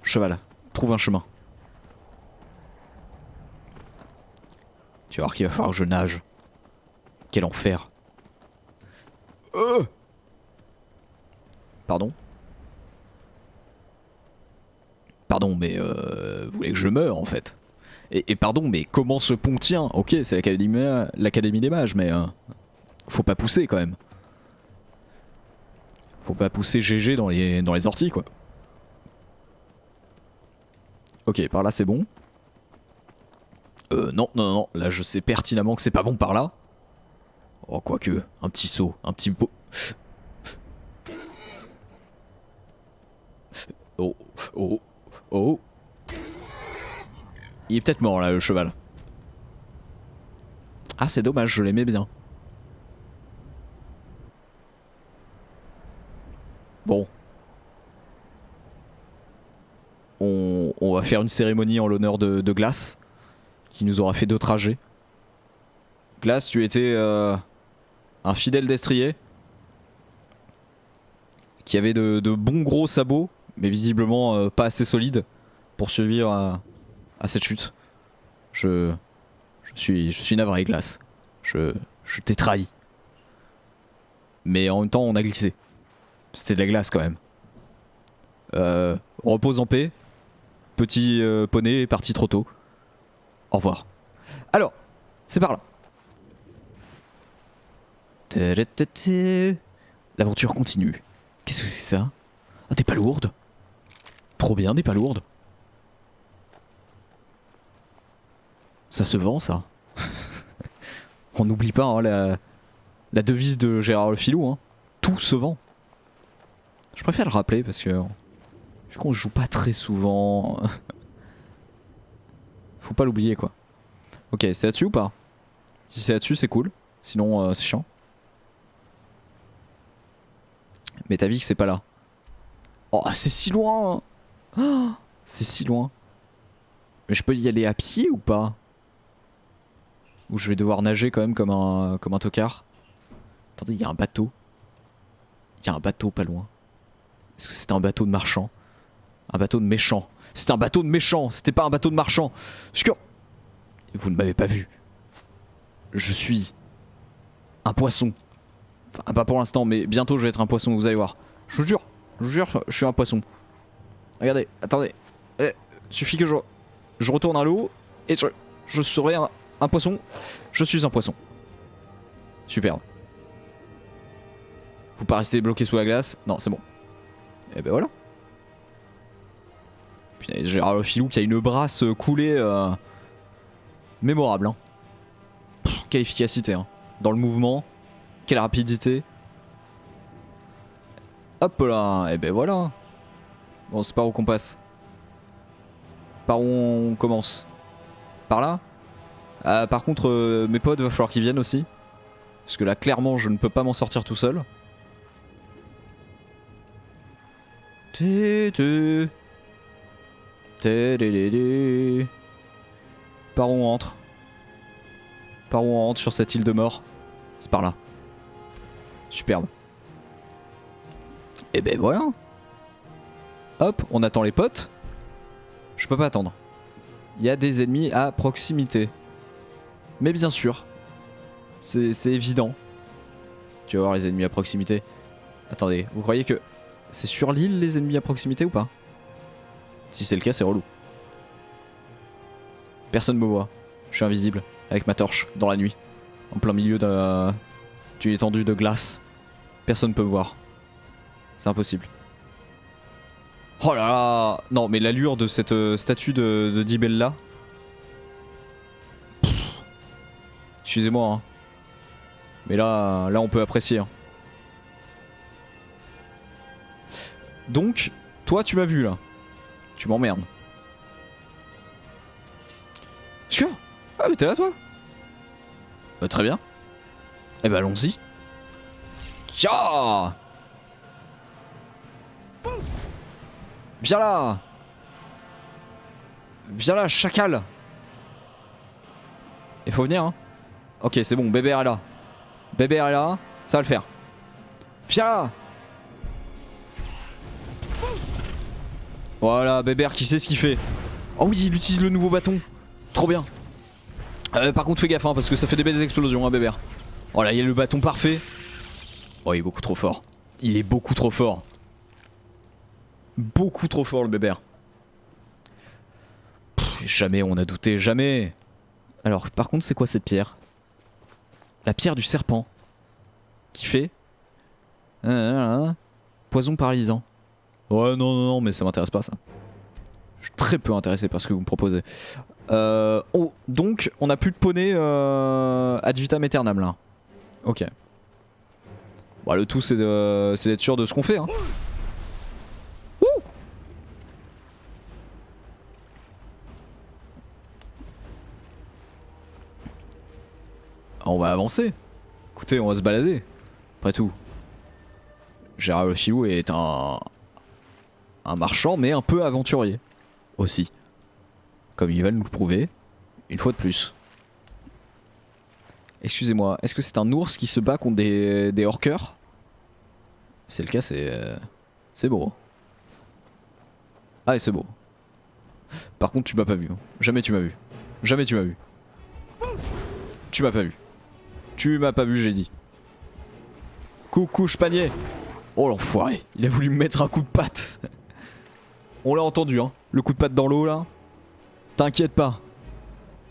Cheval. Trouve un chemin. Tu vas voir qu'il va falloir que je nage. Quel enfer. Pardon? Pardon, mais vous voulez que je meure en fait? Et pardon, mais comment ce pont tient? Ok, c'est l'Académie des Mages, mais faut pas pousser quand même. Faut pas pousser GG dans les orties quoi. Ok, par là c'est bon. Non, là je sais pertinemment que c'est pas bon par là. Oh, quoique, un petit saut, un petit pot. Oh. Il est peut-être mort là, le cheval. Ah, c'est dommage, je l'aimais bien. Bon. On va faire une cérémonie en l'honneur de Glace, qui nous aura fait 2 trajets. Glace, tu étais un fidèle destrier qui avait de bons gros sabots, mais visiblement pas assez solides pour survivre à cette chute. Je suis navré, Glace. Je t'ai trahi. Mais en même temps, on a glissé. C'était de la glace quand même. Repose en paix. Petit poney est parti trop tôt. Au revoir. Alors, c'est par là. L'aventure continue. Qu'est-ce que c'est ça? Ah, des palourdes. Trop bien, des palourdes. Ça se vend, ça. On n'oublie pas hein, la devise de Gérard Le Filou. Hein. Tout se vend. Je préfère le rappeler parce que vu qu'on joue pas très souvent, faut pas l'oublier quoi. Ok, c'est là-dessus ou pas? Si c'est là-dessus, c'est cool. Sinon, c'est chiant. Mais t'as vu que c'est pas là. Oh, c'est si loin. Oh, c'est si loin. Mais je peux y aller à pied ou pas? Ou je vais devoir nager quand même comme un tocard? Attendez, il y a un bateau. Il y a un bateau pas loin. Est-ce que c'est un bateau de marchand? Un bateau de méchant. C'est un bateau de méchant. C'était pas un bateau de marchand. Vous ne m'avez pas vu. Je suis un poisson. Enfin, pas pour l'instant, mais bientôt je vais être un poisson, vous allez voir. Je vous jure, je suis un poisson. Regardez, attendez. Suffit que je retourne à l'eau et je serai un poisson. Je suis un poisson. Superbe. Faut pas rester bloqué sous la glace. Non, c'est bon. Et ben voilà. Puis il y a Gérard Le Filou qui a une brasse coulée mémorable. Hein. Quelle efficacité. Hein. Dans le mouvement. Quelle rapidité. Hop là. Et ben voilà. Bon, c'est par où qu'on passe? Par où on commence? Par là? Par contre, mes potes, va falloir qu'ils viennent aussi. Parce que là, clairement, je ne peux pas m'en sortir tout seul. Par où on entre? Par où on rentre sur cette île de mort? C'est par là. Superbe. Et ben voilà. Hop, on attend les potes. Je peux pas attendre. Il y a des ennemis à proximité. Mais bien sûr, c'est évident. Tu vas voir les ennemis à proximité. Attendez, vous croyez que c'est sur l'île les ennemis à proximité ou pas? Si c'est le cas, c'est relou. Personne me voit. Je suis invisible avec ma torche dans la nuit, en plein milieu d'une étendue de glace. Personne ne peut me voir. C'est impossible. Oh là là! Non, mais l'allure de cette statue de Dibella. Excusez-moi, hein. Mais là on peut apprécier. Hein. Donc, toi tu m'as vu là. Tu m'emmerdes. Sûr? Ah mais t'es là toi? Très bien. Eh ben allons-y. Tcha! Viens là! Viens là, chacal! Il faut venir hein. Ok c'est bon, Bébert est là. Bébert est là, ça va le faire. Viens là! Voilà, Bébert qui sait ce qu'il fait. Oh oui, il utilise le nouveau bâton. Trop bien. Par contre fais gaffe hein, parce que ça fait des belles explosions hein Bébert. Oh là il y a le bâton parfait. Oh il est beaucoup trop fort. Il est beaucoup trop fort. Beaucoup trop fort le Bébert. Jamais on a douté, jamais. Alors par contre c'est quoi cette pierre? La pierre du serpent. Qui fait poison paralysant. Ouais non mais ça m'intéresse pas ça. Je suis très peu intéressé par ce que vous me proposez. Donc on a plus de poney ad vitam aeternam là. Ok. Bon, le tout c'est d'être sûr de ce qu'on fait hein. Ouh. On va avancer. Écoutez, on va se balader. Après tout, Gérard le Filou est un marchand mais un peu aventurier aussi. Comme il va nous le prouver, une fois de plus. Excusez-moi, est-ce que c'est un ours qui se bat contre des orqueurs? C'est le cas, c'est beau. Ah et c'est beau. Par contre tu m'as pas vu, hein. Jamais tu m'as vu. Jamais tu m'as vu. Tu m'as pas vu. Tu m'as pas vu j'ai dit. Coucouche panier. Oh l'enfoiré, il a voulu me mettre un coup de patte. On l'a entendu hein, le coup de patte dans l'eau là. T'inquiète pas.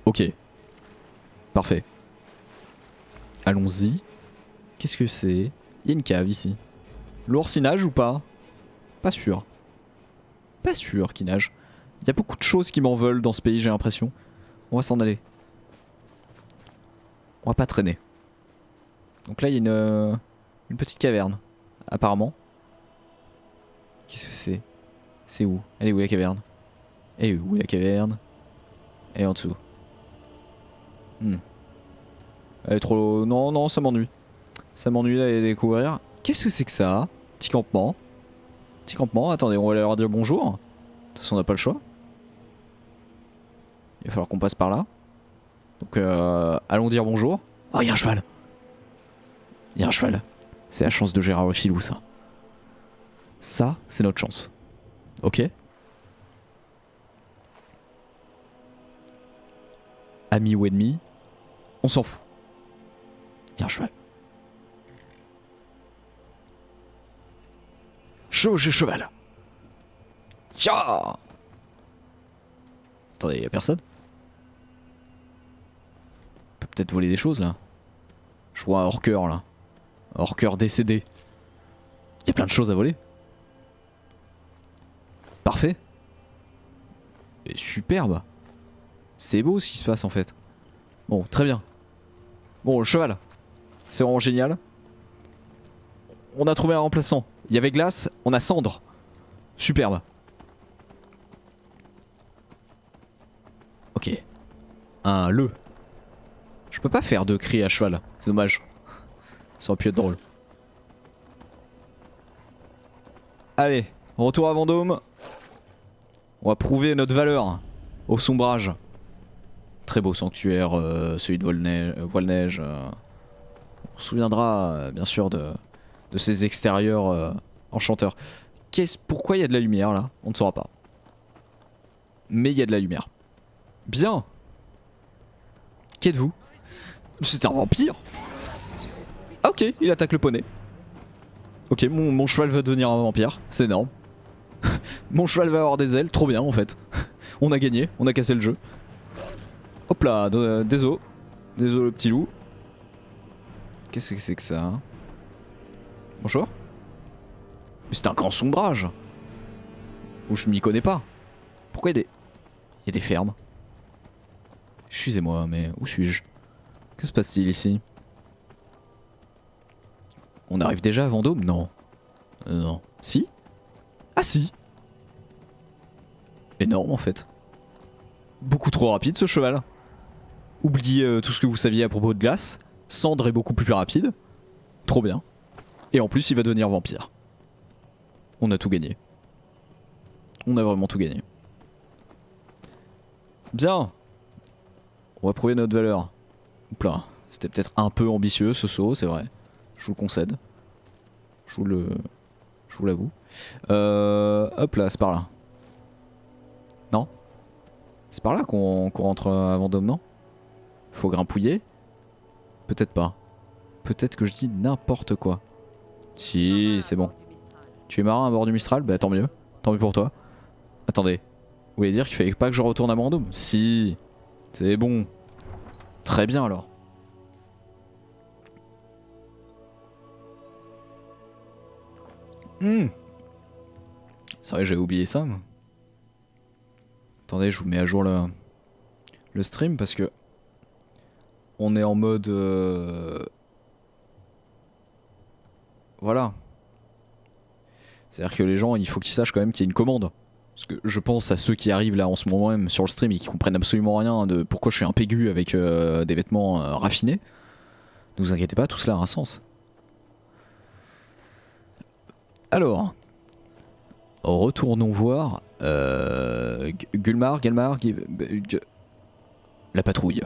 Ok. Parfait. Allons-y. Qu'est-ce que c'est? Il y a une cave ici. L'ours il nage ou pas? Pas sûr. Pas sûr qu'il nage. Il y a beaucoup de choses qui m'en veulent dans ce pays j'ai l'impression. On va s'en aller. On va pas traîner. Donc là il y a une petite caverne. Apparemment. Qu'est-ce que c'est? C'est où? Elle est où la caverne? Elle est où la caverne? Elle est en dessous. Elle est trop... Non, ça m'ennuie. Ça m'ennuie d'aller découvrir. Qu'est-ce que c'est que ça? Petit campement. Petit campement, attendez, on va aller leur dire bonjour. De toute façon on n'a pas le choix. Il va falloir qu'on passe par là. Donc allons dire bonjour. Oh il y a un cheval. Il y a un cheval. C'est la chance de Gérard le Filou ça. Ça c'est notre chance. Ok. Ami ou ennemi, on s'en fout. Il y a un cheval. Chevaucher cheval. Ya. Attendez, y'a personne? On peut peut-être voler des choses là. Je vois un orqueur là. Un orqueur décédé. Y'a plein de choses à voler. Parfait. Et superbe. C'est beau ce qui se passe en fait. Bon, très bien. Bon, le cheval. C'est vraiment génial. On a trouvé un remplaçant. Il y avait glace, on a cendre. Superbe. Ok. Un le. Je peux pas faire de cri à cheval. C'est dommage. Ça aurait pu être drôle. Allez, retour à Vendôme. On va prouver notre valeur au sombrage. Très beau sanctuaire, celui de Voile-Neige. On se souviendra bien sûr de ces extérieurs enchanteurs. Pourquoi il y a de la lumière là? On ne saura pas. Mais il y a de la lumière. Bien. Qui êtes-vous? C'est un vampire. Ah, ok, il attaque le poney. Ok, mon cheval va devenir un vampire, c'est énorme. Mon cheval va avoir des ailes, trop bien en fait. On a gagné, on a cassé le jeu. Hop là, désolé. Désolé le petit loup. Qu'est-ce que c'est que ça hein? Bonjour. Mais c'est un grand sombrage. Ou je m'y connais pas. Pourquoi il y a des fermes? Excusez-moi, mais où suis-je? Que se passe-t-il ici? On arrive déjà à Vendôme? Non. Non. Si? Ah si! Énorme en fait. Beaucoup trop rapide ce cheval. Oubliez tout ce que vous saviez à propos de glace. Cendre est beaucoup plus rapide. Trop bien. Et en plus il va devenir vampire. On a tout gagné. On a vraiment tout gagné. Bien. On va prouver notre valeur. Oups là. C'était peut-être un peu ambitieux ce saut, c'est vrai. Je vous le concède. Je vous l'avoue. Hop là, c'est par là. Non? C'est par là qu'on rentre à Vendôme, non? Faut grimpouiller? Peut-être pas. Peut-être que je dis n'importe quoi. Si, c'est bon. Tu es marin à bord du Mistral? Bah tant mieux. Tant mieux pour toi. Attendez. Vous voulez dire qu'il fallait pas que je retourne à Vendôme? Si. C'est bon. Très bien alors. C'est vrai, j'avais oublié ça. Moi. Attendez, je vous mets à jour le stream parce que on est en mode voilà. C'est-à-dire que les gens, il faut qu'ils sachent quand même qu'il y a une commande. Parce que je pense à ceux qui arrivent là en ce moment même sur le stream et qui comprennent absolument rien de pourquoi je suis un pégu avec des vêtements raffinés. Ne vous inquiétez pas, tout cela a un sens. Alors, retournons voir Galmar, la patrouille.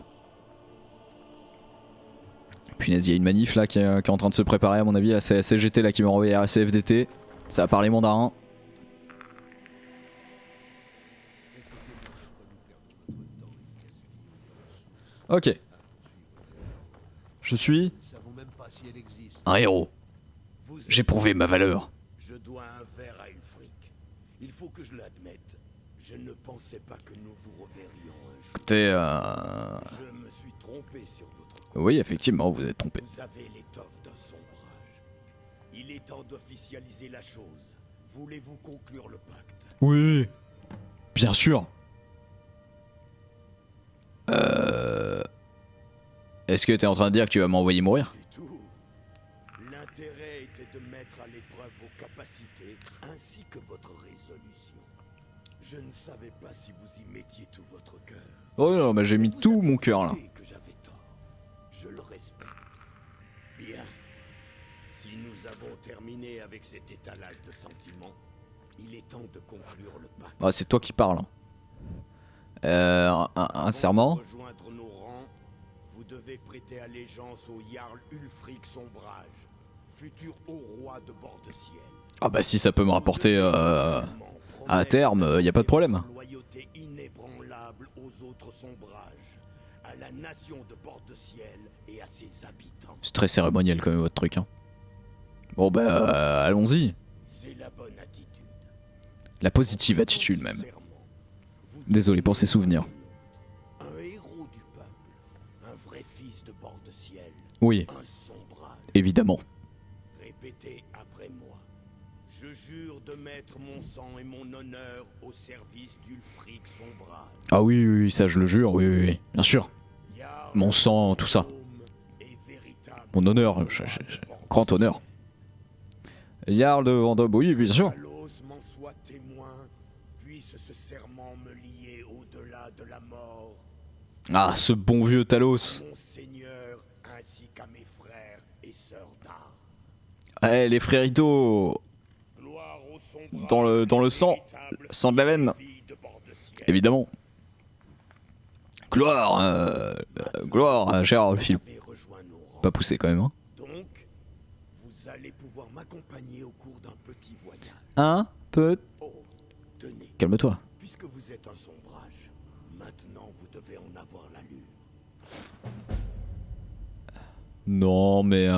Punaise, il y a une manif là qui est en train de se préparer à mon avis. C'est la CGT là qui m'a envoyé à la CFDT. Ça va parler mandarin. Ok. Je suis un héros. J'ai prouvé ma valeur. Je dois un verre à Ulfric. Il faut que je l'admette. Je ne pensais pas que nous vous reverrions un jour. Écoutez, Je me suis trompé sur votre côté. oui, effectivement, vous êtes trompé. Vous avez l'étoffe d'un sombrage. Il est temps d'officialiser la chose. Voulez-vous conclure le pacte? Oui, bien sûr. Est-ce que t'es en train de dire que tu vas m'envoyer mourir? Du tout. L'intérêt était de mettre à l'épreuve vos capacités ainsi que votre résolution. Je ne savais pas si vous y mettiez tout votre cœur. Oh non, bah j'ai mis Vous tout avez mon cœur là. trouvé que j'avais tort. Je le respecte. Bien. Si nous avons terminé avec cet étalage de sentiments, il est temps de conclure le pacte. Ah, c'est toi qui parles. Un serment. Pour rejoindre nos rangs, vous devez prêter allégeance au Jarl Ulfric Sombrage, futur haut roi de Bord-de-Ciel. Ah bah si ça peut me rapporter à terme, y a pas de problème. Loyauté inébranlable aux autres sombrages, à la nation de Bord-de-Ciel et à ses habitants. C'est très cérémoniel quand même votre truc. Hein. Bon bah allons-y. C'est la bonne attitude. La positive attitude même. Désolé pour ces souvenirs. Un héros du peuple, un vrai fils de Bord-de-Ciel, Oui, un sombrage. évidemment. Répétez après moi. Je jure de mettre mon sang et mon honneur au service d'Ulfric Sombrage. Ah oui, oui, oui, ça je le jure, oui, oui, oui, bien sûr. Jarl Mon sang, tout ça. et véritable Mon honneur, grand honneur. Jarl de Vendôme, oui, bien sûr. Talos m'en soit témoin, puisse ce serment me lier au-delà de la mort. Ah, ce bon vieux Talos. Mon seigneur, ainsi qu'à mes frères et sœurs d'armes. Eh, les fréritos. Gloire au sombrage Dans le sang. véritable Sang de la veine. fille de Bord-de-Ciel. Évidemment. Gloire, gloire à Gérard le Phil. Vous avez rejoint nos rangs. Pas poussé quand même, hein. Donc, vous allez pouvoir m'accompagner au cours d'un petit voyage. Un peu. Oh, tenez, Calme-toi. puisque vous êtes un sombrage, ma Maintenant, vous devez en avoir l'allure. Non, mais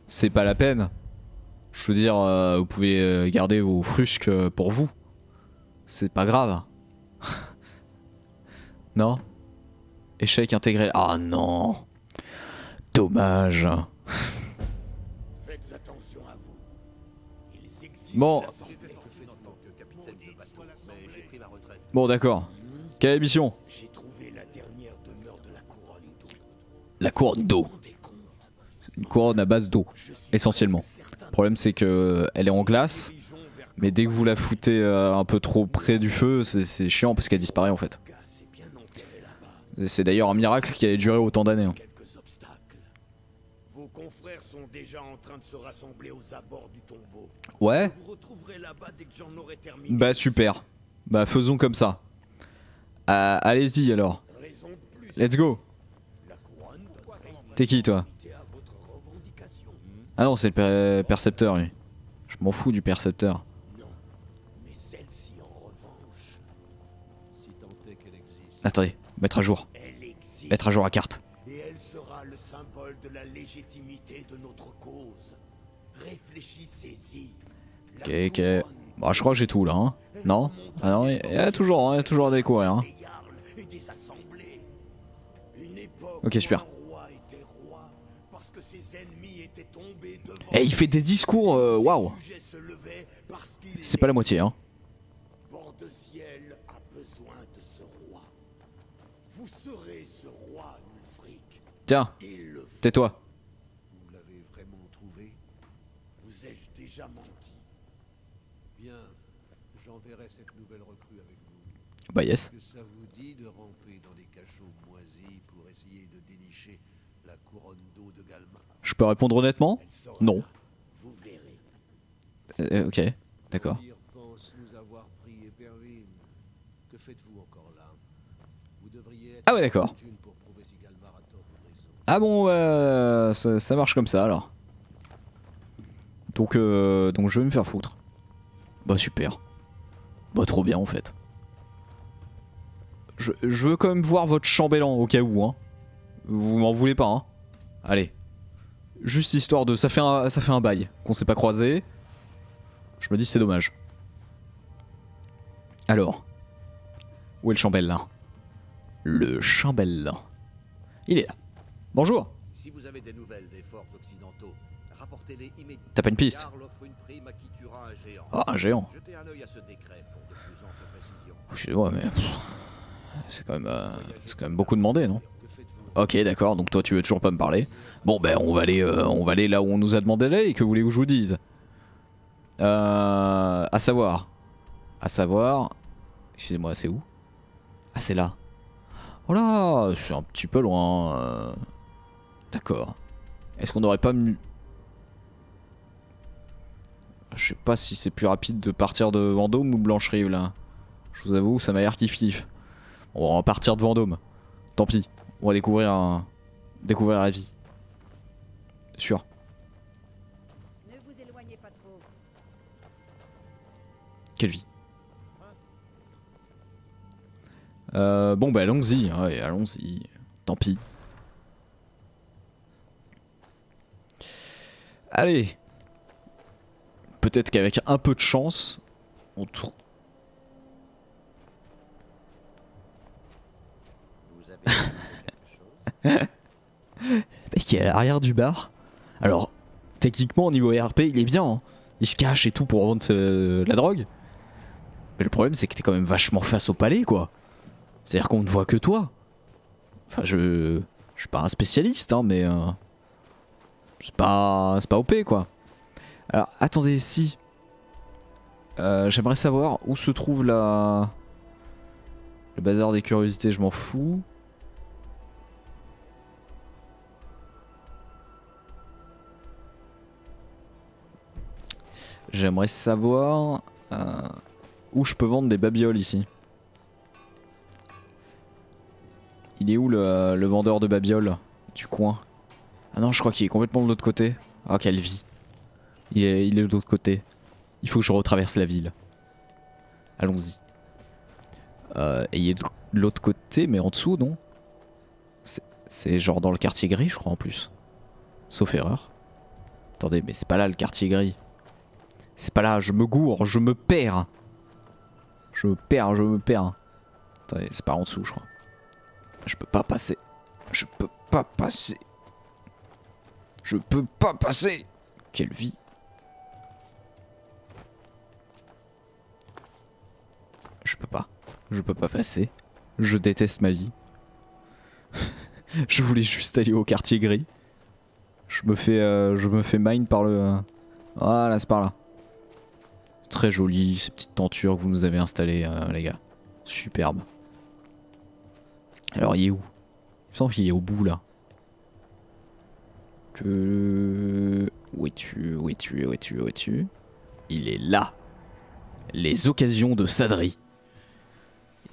c'est pas la peine. Je veux dire, vous pouvez garder vos frusques pour vous. C'est pas grave. Non? Échec intégré. Ah non! Dommage. Faites attention à vous. Ils exigent Bon. la santé. Bon, d'accord. Quelle mission? J'ai trouvé la dernière demeure de la couronne d'eau. La couronne d'eau. Vous vous rendez compte? Une couronne à base d'eau, Je suis essentiellement. presque certain Le problème, c'est que elle est en glace. que nous dirigeons vers Mais dès que vous la foutez un peu trop près du feu, c'est chiant parce qu'elle disparaît en fait. Kafka s'est bien enterré là-bas. C'est d'ailleurs un miracle qui ait duré autant d'années. Hein. Quelques obstacles. Vos confrères sont déjà en train de se rassembler aux abords du tombeau. Ouais. Vous retrouverez là-bas dès que j'en aurai terminé. Bah super. Bah faisons comme ça. Allez-y alors. Raison de plus. Let's go. La couronne donnerait T'es qui toi? priorité à votre revendication. Ah non, c'est le percepteur lui. Je m'en fous du percepteur. Non. Mais celle-ci en revanche, Si tant est qu'elle existe. Attendez, mettre à jour. elle existe. Mettre à jour la carte. Et elle sera le symbole de la légitimité de notre cause. Réfléchissez-y. La Ok, ok. couronne Bah je crois que j'ai tout là. Hein. Non? Ah non, il y a toujours à découvrir. Hein. des jarls et des assemblées. Une époque Ok, où super. un roi était roi parce que ses ennemis étaient tombés devant Et il fait des discours, waouh. ses sujets se levaient parce qu'il C'est pas la moitié, hein. Bord de ciel a besoin de ce roi. Vous serez ce roi, Ulfric. Tiens, Il le faut. tais-toi. Vous l'avez vraiment trouvé? Vous ai-je déjà menti? Bien. J'enverrai cette nouvelle recrue avec vous. Bah yes. Que ça vous dit de ramper dans les cachots moisis pour essayer de dénicher la couronne d'eau de Galmar? Je peux répondre honnêtement? Elle sera Non. là. Vous verrez. Ok, d'accord. Olir pense nous avoir pris Eperville. Que faites-vous encore là? Vous devriez être Ah ouais, d'accord. opportune pour prouver si Galmar a tort ou raison. Ah bon, ça marche comme ça alors. Donc je vais me faire foutre. Bah super. Bah trop bien en fait. Je veux quand même voir votre chambellan au cas où. Hein. Vous m'en voulez pas, hein. Allez. Juste histoire de... Ça fait un bail qu'on s'est pas croisé. Je me dis c'est dommage. Alors. Où est le chambellan? Le chambellan. Il est là. Bonjour. Si vous avez des nouvelles des forts occidentaux, rapportez-les immédiatement. T'as pas une piste? Jarl offre une prime à qui tuera un géant. Ah, un géant. Jetez un œil à ce décret pour de plus amples précisions. Excusez-moi, mais... C'est quand même beaucoup demandé, non? Que faites-vous? Ok, d'accord, donc toi tu veux toujours pas me parler. Bon ben on va aller là où on nous a demandé d'aller, et que voulez-vous que je vous dise? À savoir... Excusez-moi, c'est où? Ah c'est là. Oh là, c'est un petit peu loin. D'accord. Est-ce qu'on n'aurait pas mieux... Je sais pas si c'est plus rapide de partir de Vendôme ou de Blancherive là. Je vous avoue, ça m'a l'air kiff-kiff. On va partir de Vendôme. Tant pis. On va découvrir la vie. Sûr. Ne vous éloignez pas trop. Quelle vie. Bon bah allons-y. Ouais, allons-y. Tant pis. Allez. Peut-être qu'avec un peu de chance, on trouve... Vous avez quelque chose? mec qui est à l'arrière du bar. Alors, techniquement, au niveau RP, il est bien. Hein. Il se cache et tout pour vendre la drogue. Mais le problème, c'est que t'es quand même vachement face au palais, quoi. C'est-à-dire qu'on ne voit que toi. Enfin, je suis pas un spécialiste, hein, mais... c'est pas OP, quoi. Alors, attendez, si... j'aimerais savoir où se trouve le bazar des curiosités, je m'en fous. J'aimerais savoir où je peux vendre des babioles ici. Il est où le vendeur de babioles du coin? Ah non, je crois qu'il est complètement de l'autre côté. Ah, quelle vie. Il est de l'autre côté. Il faut que je retraverse la ville. Allons-y. Et il est l'autre côté, mais en dessous, non? C'est genre dans le quartier gris, je crois, en plus. Sauf erreur. Attendez, mais c'est pas là le quartier gris. C'est pas là, je me gourre, je me perds. Je me perds. Attendez, c'est pas en dessous, je crois. Je peux pas passer. Je peux pas passer. Je peux pas passer. Quelle vie. Je peux pas. Je peux pas passer. Je déteste ma vie. Je voulais juste aller au quartier gris. Je me fais mine par le... Voilà, c'est par là. Très joli, ces petites tentures que vous nous avez installées, les gars. Superbe. Alors, il est où? Il me semble qu'il est au bout, là. Où es-tu? Il est là. Les occasions de Sadri.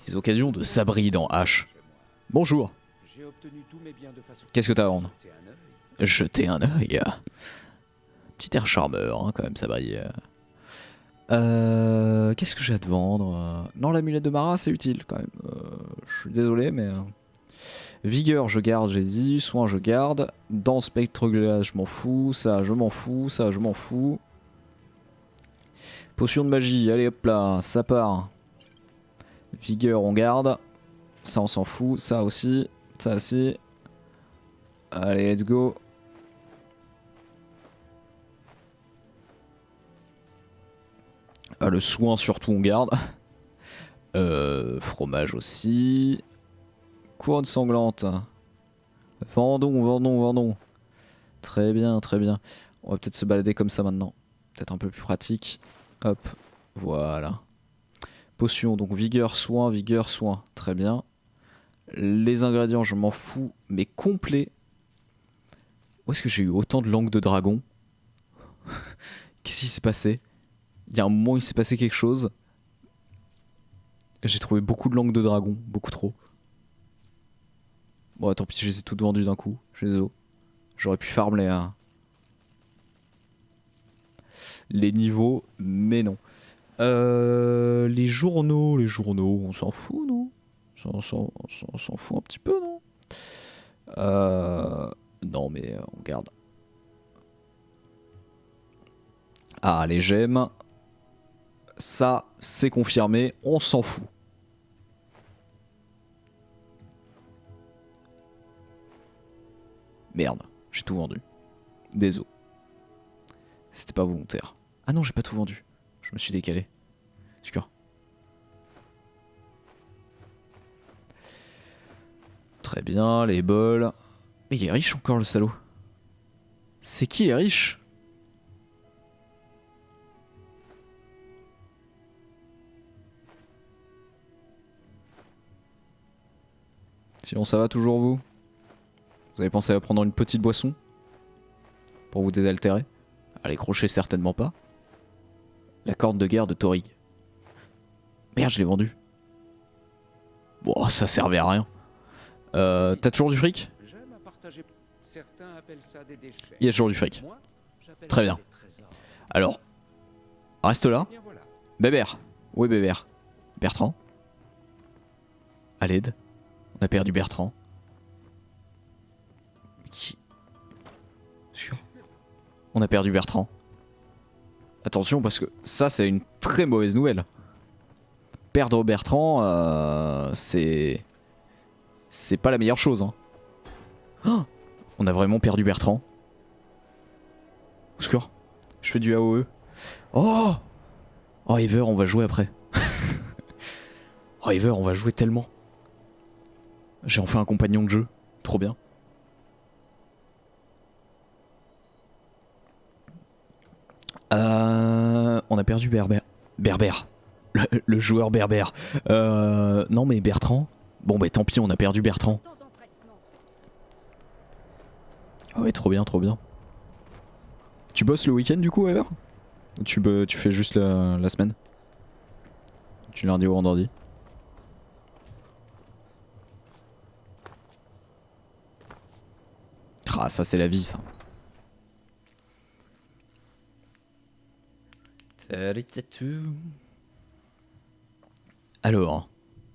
Les occasions de Sabri dans H. Bonjour. Qu'est-ce que t'as à vendre? Jeter un œil. Petit air charmeur, hein, quand même, Sabri. Qu'est-ce que j'ai à te vendre? Non, l'amulette de Mara, c'est utile, quand même. Je suis désolé, mais... Vigueur, je garde, j'ai dit. Soin, je garde. Dans spectre glace, je m'en fous. Ça, je m'en fous. Ça, je m'en fous. Potion de magie, allez hop là, ça part. Vigueur, on garde. Ça, on s'en fout. Ça aussi. Ça aussi. Allez, let's go. Ah, le soin, surtout, on garde. Fromage aussi. Couronne sanglante. Vendons. Très bien. On va peut-être se balader comme ça maintenant. Peut-être un peu plus pratique. Hop, voilà. Potion, donc vigueur, soin. Très bien. Les ingrédients, je m'en fous, mais complet. Où est-ce que j'ai eu autant de langues de dragon? Qu'est-ce qui s'est passé? Il y a un moment, il s'est passé quelque chose. J'ai trouvé beaucoup de langues de dragon, beaucoup trop. Bon, tant pis, je les ai toutes vendues d'un coup. Je les ai. J'aurais pu farm les niveaux, mais non. Les journaux, on s'en fout, non? On s'en fout un petit peu, non? Non, mais on garde. Ah, les gemmes. Ça, c'est confirmé, on s'en fout. Merde, j'ai tout vendu. Désolé. C'était pas volontaire. Ah non, j'ai pas tout vendu. Je me suis décalé. Sûr. Très bien, les bols. Mais il est riche encore, le salaud. C'est qui les riches? Sinon ça va toujours vous? Vous avez pensé à prendre une petite boisson? Pour vous désaltérer? À les crochets certainement pas. La corde de guerre de Torig. Merde, je l'ai vendu. Bon, ça servait à rien. T'as toujours du fric? Il y a toujours du fric. Très bien. Alors, reste là. Bébert. Où est Bébert? Bertrand? À l'aide. On a perdu Bertrand. Qui? Sûr. On a perdu Bertrand. Attention parce que ça c'est une très mauvaise nouvelle. Perdre Bertrand, c'est pas la meilleure chose. Hein. Oh, on a vraiment perdu Bertrand. Au secours. Je fais du AOE. Oh, oh Ever, on va jouer après. Oh Ever, on va jouer tellement. J'ai enfin un compagnon de jeu. Trop bien. On a perdu Berbère. Le joueur Berbère. Non mais Bertrand. Bon bah tant pis, on a perdu Bertrand. Ah ouais, trop bien. Tu bosses le week-end du coup, Ever? Tu fais juste la semaine? Du lundi au vendredi? Ah ça c'est la vie ça. Alors,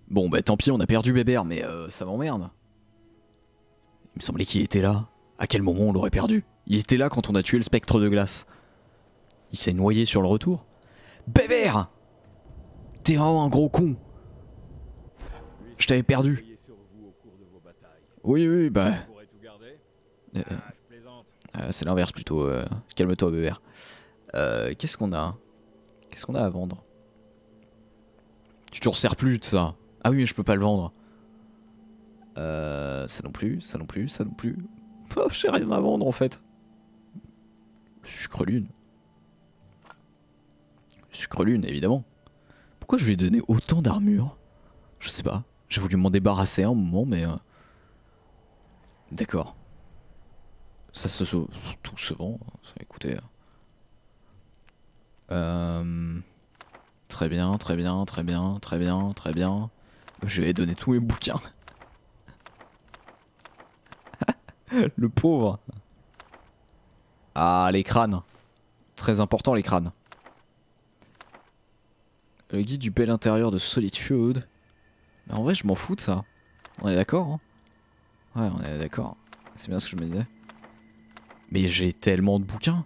Bon bah tant pis, on a perdu Bébert, mais ça m'emmerde. Il me semblait qu'il était là. À quel moment on l'aurait perdu? Il était là quand on a tué le spectre de glace. Il s'est noyé sur le retour. Bébert! T'es vraiment un gros con. Je t'avais perdu. Oui, oui, bah... c'est l'inverse plutôt. Calme-toi, Bébert. Qu'est-ce qu'on a? Qu'est-ce qu'on a à vendre? Tu te resserres plus de ça. Ah oui, mais je peux pas le vendre. Ça non plus, ça non plus, ça non plus. Oh, j'ai rien à vendre en fait. Sucre lune. Sucre lune, évidemment. Pourquoi je lui ai donné autant d'armure? Je sais pas. J'ai voulu m'en débarrasser un moment, mais... D'accord. Ça se... Tout se vend. Écoutez... Très bien, très bien, très bien, très bien, très bien. Je lui ai donné tous mes bouquins. Le pauvre. Ah, les crânes. Très important, les crânes. Le guide du bel intérieur de Solitude. Mais en vrai, je m'en fous de ça. On est d'accord, hein? Ouais, on est d'accord. C'est bien ce que je me disais. Mais j'ai tellement de bouquins.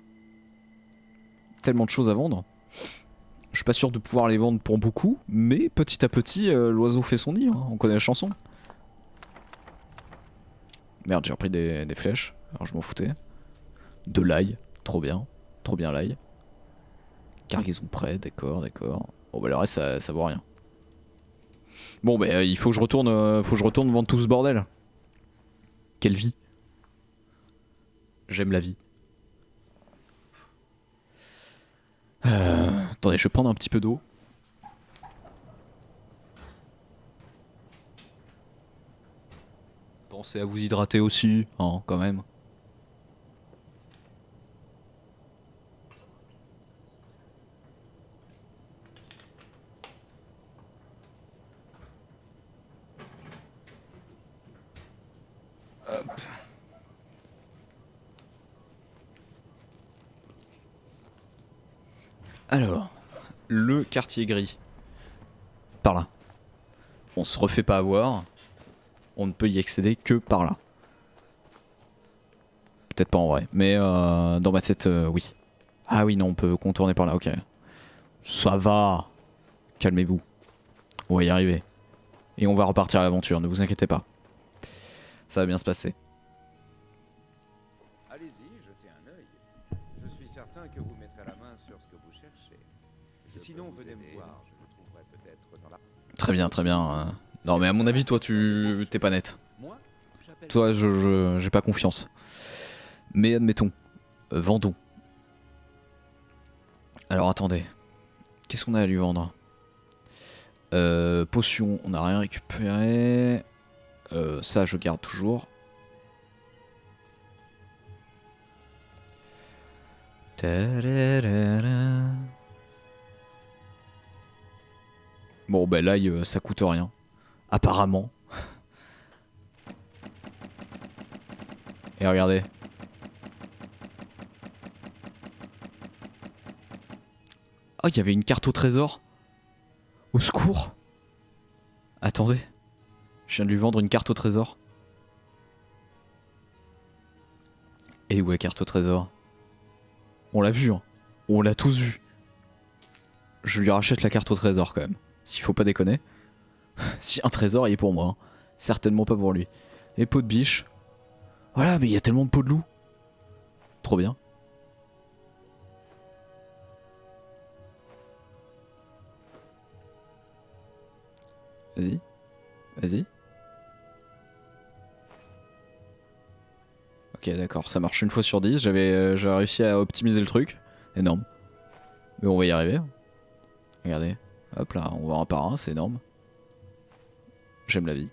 Tellement de choses à vendre. Je suis pas sûr de pouvoir les vendre pour beaucoup. Mais petit à petit, l'oiseau fait son nid. Hein. On connaît la chanson. Merde, j'ai repris des flèches. Alors je m'en foutais. De l'ail. Trop bien. Trop bien l'ail. Cargaison prêt. D'accord, d'accord. Bon bah le reste ça vaut rien. Bon bah il faut que je retourne vendre tout ce bordel. Quelle vie. J'aime la vie. Attendez, je vais prendre un petit peu d'eau. Pensez à vous hydrater aussi, hein, quand même. Hop. Alors, le quartier gris. Par là. On se refait pas avoir. On ne peut y accéder que par là. Peut-être pas en vrai, mais dans ma tête, oui. Ah oui, non, on peut contourner par là, ok. Ça va. Calmez-vous. On va y arriver. Et on va repartir à l'aventure, ne vous inquiétez pas. Ça va bien se passer. Allez-y, jetez un œil. Je suis certain que vous mettrez la main sur ce que vous cherchez. Sinon, venez me voir, je le trouverai peut-être dans la... Très bien, très bien. Non mais à mon avis, toi, t'es pas net. Toi, j'ai pas confiance. Mais admettons. Vendons. Alors attendez. Qu'est-ce qu'on a à lui vendre? Potion, on n'a rien récupéré. Ça, je garde toujours. Bon, bah là, ça coûte rien. Apparemment. Et regardez. Oh, il y avait une carte au trésor. Au secours. Attendez. Je viens de lui vendre une carte au trésor. Elle est où la carte au trésor? On l'a vu, hein. On l'a tous vu. Je lui rachète la carte au trésor quand même. S'il faut pas déconner. Si un trésor il est pour moi, hein. Certainement pas pour lui. Et peau de biche. Voilà, mais il y a tellement de peau de loup. Trop bien. Vas-y. Vas-y. Ok, d'accord, ça marche une fois sur 10. J'ai réussi à optimiser le truc. Énorme. Mais on va y arriver. Regardez. Hop là, on va un par un, c'est énorme. J'aime la vie.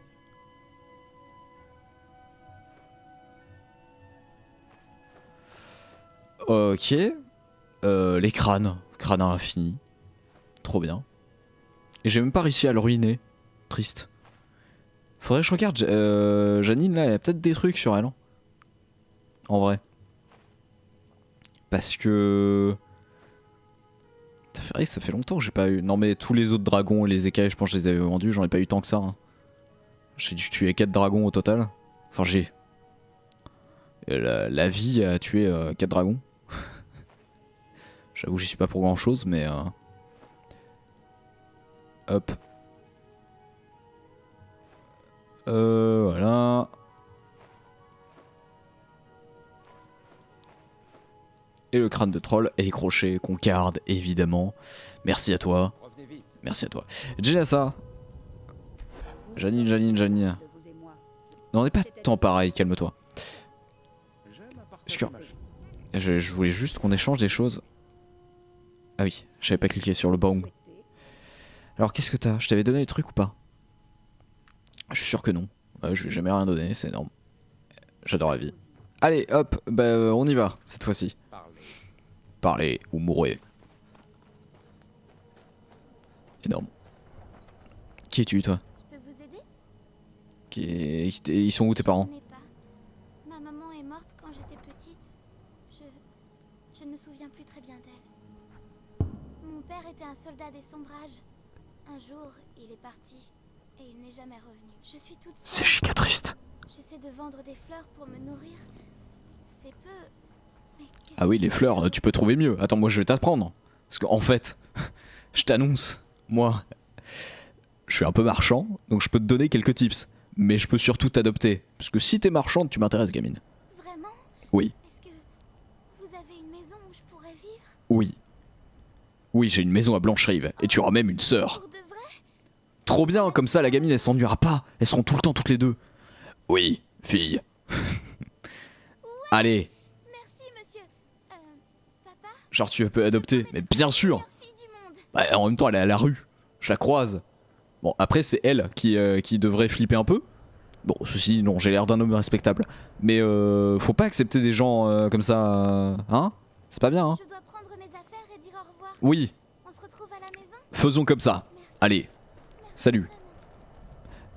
Ok. Les crânes. Crâne à l'infini. Trop bien. Et j'ai même pas réussi à le ruiner. Triste. Faudrait que je regarde. Janine là, elle a peut-être des trucs sur elle. Hein. En vrai. Parce que... C'est vrai que ça fait longtemps que j'ai pas eu... Non mais tous les autres dragons et les écailles, je pense que je les avais vendus, j'en ai pas eu tant que ça. Hein. J'ai dû tuer 4 dragons au total. Enfin j'ai... La vie a tué 4 dragons. J'avoue j'y suis pas pour grand chose mais... Hop. Voilà. Et le crâne de troll et les crochets qu'on garde évidemment. Merci à toi. Revenez vite. Merci à toi. Jenassa. Janine. De vous et moi. Non, on n'est pas tant pareil, calme-toi. J'aime appartager Excuse. ma chance. Je voulais juste qu'on échange des choses. Ah oui, j'avais pas cliqué sur le bong. Alors qu'est-ce que t'as? Je t'avais donné des trucs ou pas? Je suis sûr que non. Je lui ai jamais rien donné, c'est énorme. J'adore la vie. Allez, hop, bah on y va, cette fois-ci. Parlez. Parlez ou mourrez. Énorme. Qui es-tu, toi? Je peux vous aider? Ils sont où tes parents? Je n'ai pas. Ma maman est morte quand j'étais petite. Je ne me souviens plus très bien d'elle. Mon père était un soldat des sombrages. Un jour, il est parti et il n'est jamais revenu. Je suis toute seule. C'est giga triste. J'essaie de vendre des fleurs pour me nourrir. C'est peu. Mais qu'est-ce Ah oui, que- les fleurs, tu peux trouver mieux. Attends, moi je vais t'apprendre. Parce qu'en fait, je t'annonce, moi, je suis un peu marchand, donc je peux te donner quelques tips. Mais je peux surtout t'adopter. Parce que si t'es marchande, tu m'intéresses, gamine. Vraiment? Oui, Est-ce que vous avez une maison où je pourrais vivre? oui. Oui, j'ai une maison à Blancherive. Et tu auras même une sœur. Pour de vrai? Trop bien, comme ça la gamine elle s'ennuiera pas. Elles seront tout le temps toutes les deux. Oui, fille. Allez, Merci, monsieur. Papa? genre tu peux adopter. Mais bien sûr. Meilleure fille du monde. Bah, en même temps, elle est à la rue. Je la croise. Bon, après, c'est elle qui devrait flipper un peu. Bon, ceci, non, j'ai l'air d'un homme respectable. Mais faut pas accepter des gens comme ça. Hein? C'est pas bien, hein? Je dois prendre mes affaires et dire au revoir. Oui, On se retrouve à la maison? faisons comme ça. Merci. Allez, salut. Vraiment.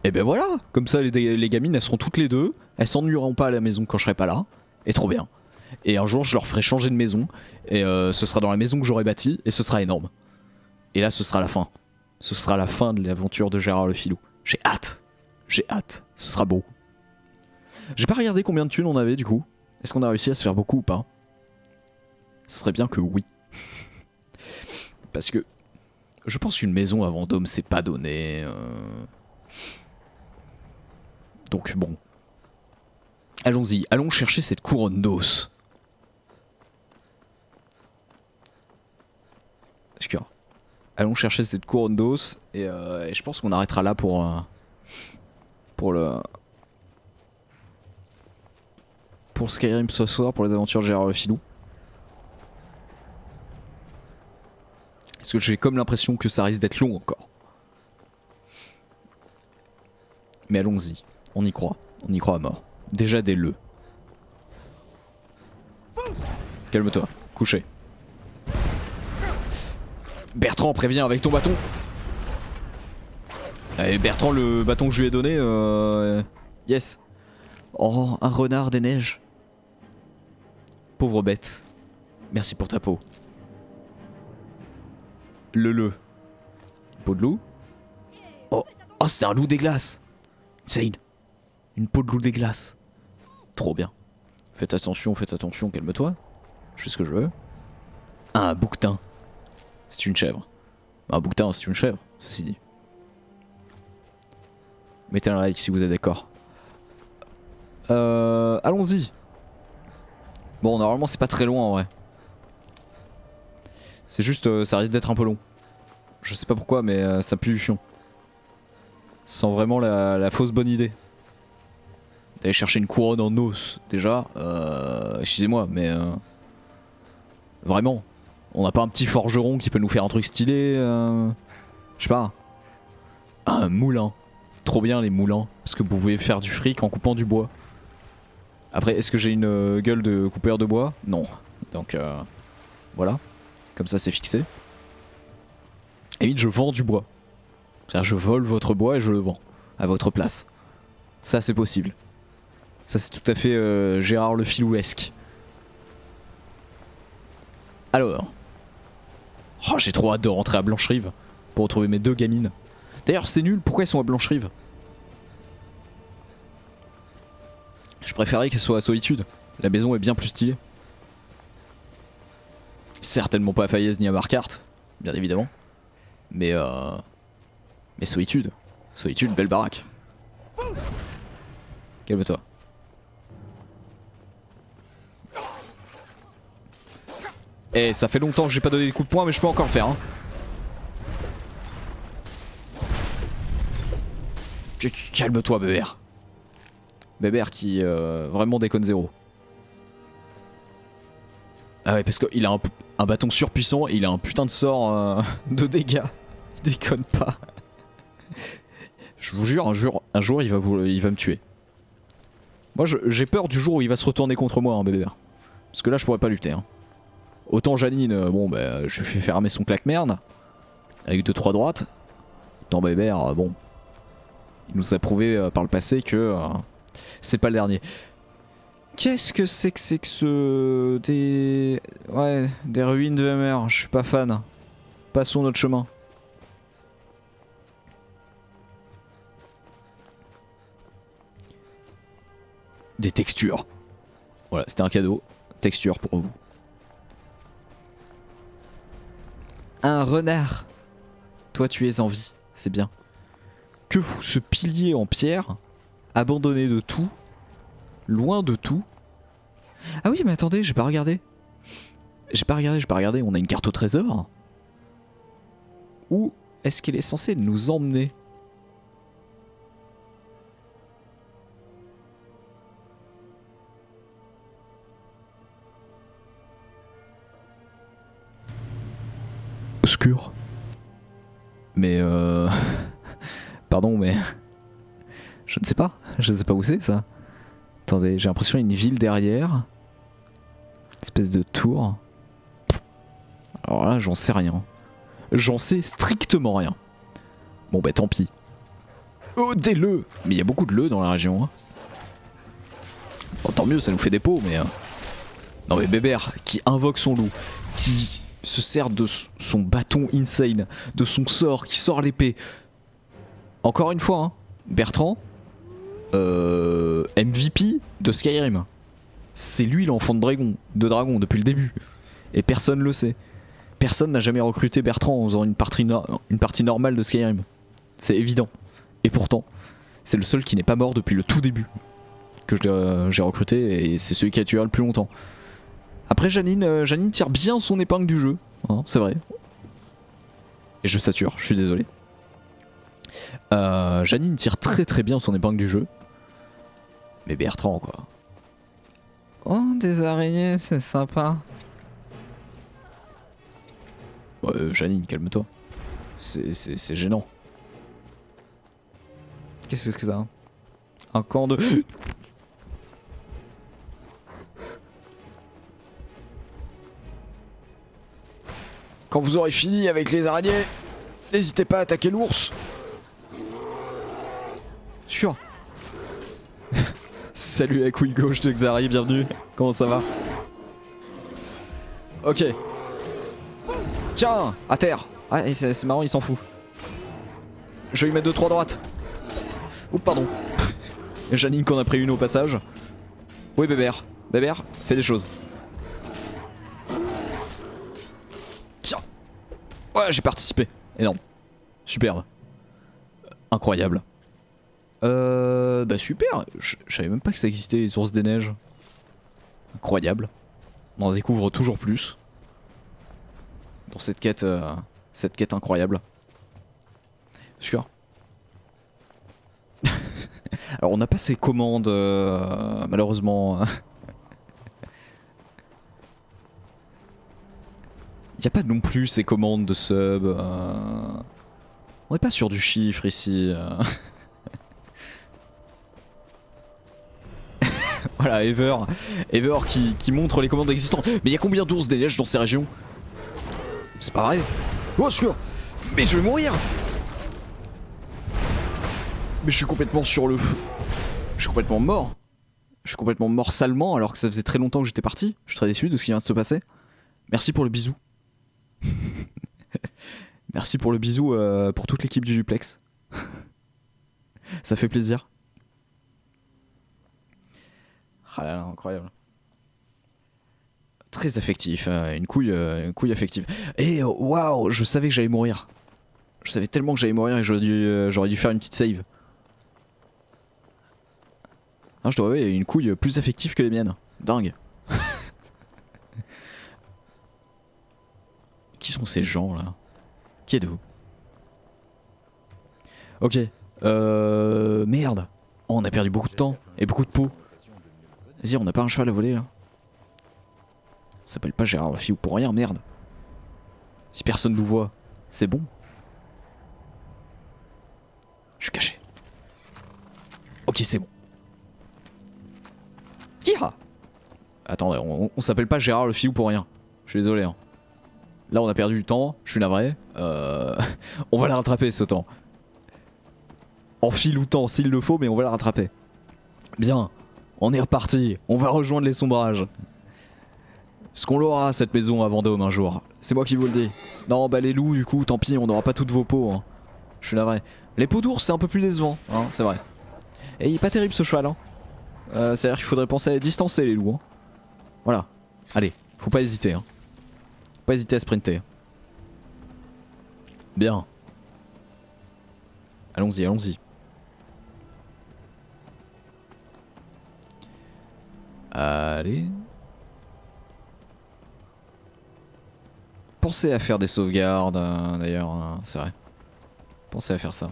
Et ben voilà, comme ça les gamines elles seront toutes les deux. Elles s'ennuieront pas à la maison quand je serai pas là. Et trop bien. Et un jour, je leur ferai changer de maison. Et ce sera dans la maison que j'aurai bâtie. Et ce sera énorme. Et là, ce sera la fin. Ce sera la fin de l'aventure de Gérard le Filou. J'ai hâte. J'ai hâte. Ce sera beau. J'ai pas regardé combien de thunes on avait du coup. Est-ce qu'on a réussi à se faire beaucoup ou pas? Ce serait bien que oui. Parce que je pense qu'une maison à Vendôme, c'est pas donné. Donc bon. Allons-y. Allons chercher cette couronne d'os. Excuse. Allons chercher cette couronne d'os et je pense qu'on arrêtera là pour Skyrim ce soir, pour les aventures de Gérard le Filou. Parce que j'ai comme l'impression que ça risque d'être long encore. Mais allons-y, on y croit à mort. Déjà dès le. Calme-toi, couché. Bertrand, préviens avec ton bâton. Allez, Bertrand, le bâton que je lui ai donné, yes. Oh, un renard des neiges. Pauvre bête. Merci pour ta peau. Le. Peau de loup. Oh, c'était un loup des glaces. Insane. Une peau de loup des glaces. Trop bien. Faites attention, calme-toi. Je fais ce que je veux. Un bouquetin. C'est une chèvre. Un bouquetin, c'est une chèvre, ceci dit. Mettez un like si vous êtes d'accord. Allons-y. Bon, normalement, c'est pas très loin en vrai. C'est juste, ça risque d'être un peu long. Je sais pas pourquoi, mais ça pue du fion. Ça sent vraiment la fausse bonne idée. D'aller chercher une couronne en os, déjà. Excusez-moi, mais... vraiment. On n'a pas un petit forgeron qui peut nous faire un truc stylé je sais pas. Un moulin. Trop bien les moulins. Parce que vous pouvez faire du fric en coupant du bois. Après, est-ce que j'ai une gueule de coupeur de bois? Non. Donc voilà. Comme ça c'est fixé. Et vite je vends du bois. C'est-à-dire je vole votre bois et je le vends. À votre place. Ça c'est possible. Ça c'est tout à fait Gérard le Filouesque. Alors. Oh, j'ai trop hâte de rentrer à Blancherive pour retrouver mes 2 gamines. D'ailleurs, c'est nul, pourquoi elles sont à Blancherive? Je préférais qu'elles soient à Solitude. La maison est bien plus stylée. Certainement pas à Fayez ni à Marquardt, bien évidemment. Mais Solitude. Solitude, belle baraque. Calme-toi. Eh, ça fait longtemps que j'ai pas donné des coups de poing, mais je peux encore le faire. Hein. Calme-toi, Bébert. Bébert qui vraiment déconne zéro. Ah ouais, parce qu'il a un bâton surpuissant et il a un putain de sort de dégâts. Il déconne pas. Je vous jure, un jour il va me tuer. Moi j'ai peur du jour où il va se retourner contre moi, hein, Bébert. Parce que là je pourrais pas lutter. Hein. Autant Janine, bon bah je lui fais fermer son claque-merde. Avec 2-3 droites. Autant Bébert, bon. Il nous a prouvé par le passé que c'est pas le dernier. Qu'est-ce que c'est que ce... des ruines de MR, je suis pas fan. Passons notre chemin. Des textures. Voilà, c'était un cadeau. Texture pour vous. Un renard. Toi tu es en vie, c'est bien. Que fout ce pilier en pierre, abandonné de tout, loin de tout. Ah oui mais attendez, j'ai pas regardé. J'ai pas regardé, on a une carte au trésor. Où est-ce qu'elle est censée nous emmener? Obscur. Mais pardon mais... Je ne sais pas où c'est ça. Attendez, j'ai l'impression qu'il y a une ville derrière. Une espèce de tour. Alors là, j'en sais rien. J'en sais strictement rien. Bon bah tant pis. Oh, des leux. Mais il y a beaucoup de leux dans la région. Hein. Bon, tant mieux, ça nous fait des pots, mais... Non mais Bébert, qui invoque son loup, qui se sert de son bâton insane, de son sort, qui sort l'épée. Encore une fois, hein, Bertrand, MVP de Skyrim. C'est lui l'enfant de dragon depuis le début. Et personne le sait. Personne n'a jamais recruté Bertrand en faisant une partie normale de Skyrim. C'est évident. Et pourtant, c'est le seul qui n'est pas mort depuis le tout début que j'ai recruté, et c'est celui qui a tué le plus longtemps. Après Janine tire bien son épingle du jeu, hein, c'est vrai. Et je sature, je suis désolé. Janine tire très très bien son épingle du jeu. Mais Bertrand quoi. Oh des araignées, c'est sympa. Janine, calme-toi. C'est gênant. Qu'est-ce que c'est que ça? Un camp de... Quand vous aurez fini avec les araignées, n'hésitez pas à attaquer l'ours. Sûr. Salut à couille gauche de Xari, bienvenue. Comment ça va? Ok. Tiens, à terre. Ah, c'est marrant, il s'en fout. Je vais lui mettre 2-3 droites. Oups, pardon. Janine qu'on a pris une au passage. Oui, Bébert. Bébert, fais des choses. Tiens. Ouais, j'ai participé. Énorme. Superbe. Incroyable. Bah super. Je savais même pas que ça existait les ours des neiges. Incroyable. On en découvre toujours plus. Dans cette quête incroyable. Sûr. Alors on n'a pas ces commandes malheureusement. Il n'y a pas non plus ces commandes de sub. On n'est pas sur du chiffre ici. Voilà, Ever qui montre les commandes existantes. Mais il y a combien d'ours des neiges dans ces régions? C'est pas vrai. Oh secours. Mais je vais mourir. Mais je suis complètement sur le feu. Je suis complètement mort. Je suis complètement mort salement alors que ça faisait très longtemps que j'étais parti. Je suis très déçu de ce qui vient de se passer. Merci pour le bisou. Merci pour le bisou pour toute l'équipe du duplex. Ça fait plaisir. Ah là là, incroyable. Très affectif, hein, une couille affective. Et waouh, je savais que j'allais mourir. Je savais tellement que j'allais mourir et j'aurais dû faire une petite save. Hein, je dois avouer, une couille plus affective que les miennes. Dingue. Qui sont ces gens là? Qui êtes-vous? Ok. Merde. Oh, on a perdu beaucoup de temps et beaucoup de peau. Vas-y, on n'a pas un cheval à voler là. Ça s'appelle pas Gérard Lafille pour rien, merde. Si personne nous voit, c'est bon. Je suis caché. Ok, c'est bon. Yeeha. Attendez, on s'appelle pas Gérard Lafille pour rien. Je suis désolé. Hein. Là, on a perdu du temps. Je suis navré. On va la rattraper ce temps. En fil ou temps, s'il le faut, mais on va la rattraper. Bien. On est reparti. On va rejoindre les sombrages. Parce qu'on l'aura cette maison à Vendôme un jour. C'est moi qui vous le dis. Non, bah les loups, du coup, tant pis, on n'aura pas toutes vos peaux. Hein. Je suis navré. Les peaux d'ours, c'est un peu plus décevant, hein, c'est vrai. Et il est pas terrible ce cheval. Hein. C'est-à-dire qu'il faudrait penser à les distancer, les loups. Hein. Voilà. Allez, faut pas hésiter. Hein. Faut pas hésiter à sprinter. Bien. Allons-y, allons-y. Allez. Pensez à faire des sauvegardes, d'ailleurs, c'est vrai. Pensez à faire ça.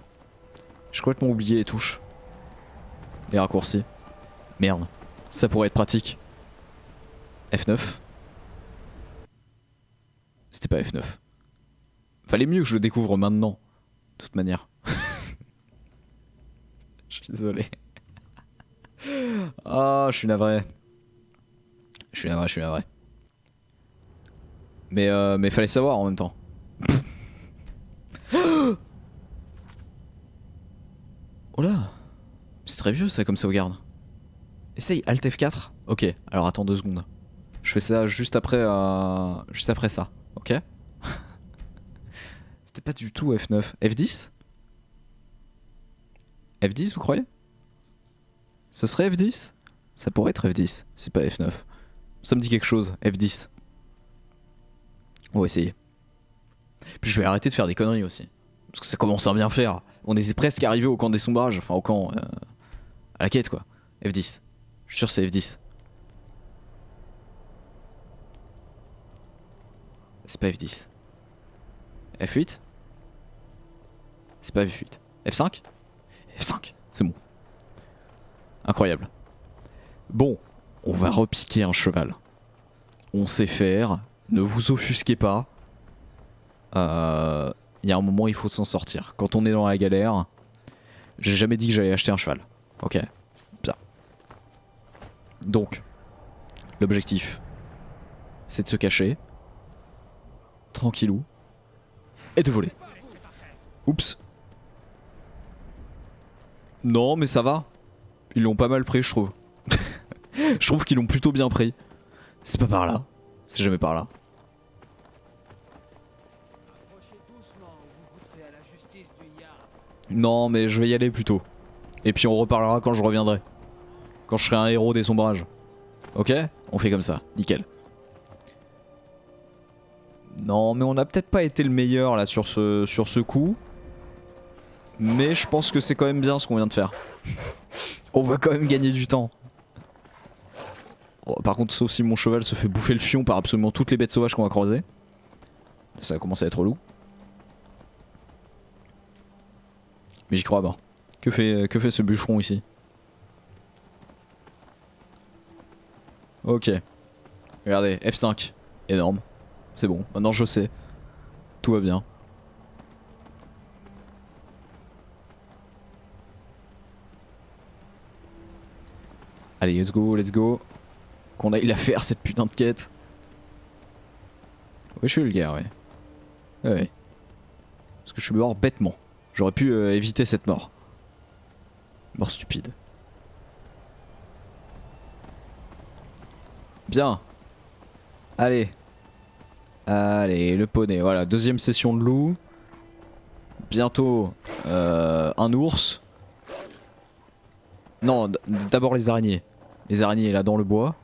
J'ai complètement oublié les touches. Les raccourcis. Merde. Ça pourrait être pratique. F9. C'était pas F9. Fallait mieux que je le découvre maintenant. De toute manière. Je suis désolé. Ah, je suis navré. Je suis navré, je suis navré. Mais fallait savoir en même temps. Oh là. C'est très vieux ça comme sauvegarde. Essaye Alt F4. Ok, alors attends 2 secondes. Je fais ça juste après ça. Ok. C'était pas du tout F9. F10. F10 vous croyez? Ce serait F10? Ça pourrait être F10, c'est pas F9. Ça me dit quelque chose, F10. On va essayer. Puis je vais arrêter de faire des conneries aussi. Parce que ça commence à bien faire. On était presque arrivé au camp des sombrages. Enfin au camp... à la quête quoi. F10. Je suis sûr que c'est F10. C'est pas F10. F8. C'est pas F8. F5. F5. C'est bon. Incroyable. Bon, on va repiquer un cheval. On sait faire. Ne vous offusquez pas. Il y a un moment il faut s'en sortir. Quand on est dans la galère, j'ai jamais dit que j'allais acheter un cheval. Ok. Bien. Donc, l'objectif, c'est de se cacher. Tranquillou. Et de voler. Oups. Non mais ça va. Ils l'ont pas mal pris je trouve. Je trouve qu'ils l'ont plutôt bien pris. C'est pas par là. C'est jamais par là. Non mais je vais y aller plutôt. Et puis on reparlera quand je reviendrai. Quand je serai un héros des sombrages. Ok? On fait comme ça, nickel. Non mais on a peut-être pas été le meilleur là sur ce coup. Mais je pense que c'est quand même bien ce qu'on vient de faire. On va quand même gagner du temps. Oh, par contre sauf si mon cheval se fait bouffer le fion par absolument toutes les bêtes sauvages qu'on va croiser. Ça va commencer à être relou. Mais j'y crois pas. Que fait ce bûcheron ici? Ok. Regardez, F5. Énorme. C'est bon, maintenant je sais. Tout va bien. Allez, let's go, let's go. Qu'on aille la faire cette putain de quête. Ouais, je suis vulgaire, ouais. Ouais. Parce que je suis mort bêtement. J'aurais pu éviter cette mort. Mort stupide. Bien. Allez. Allez, le poney. Voilà, deuxième session de loup. bientôt un ours. Non, d'abord les araignées. Les araignées là dans le bois.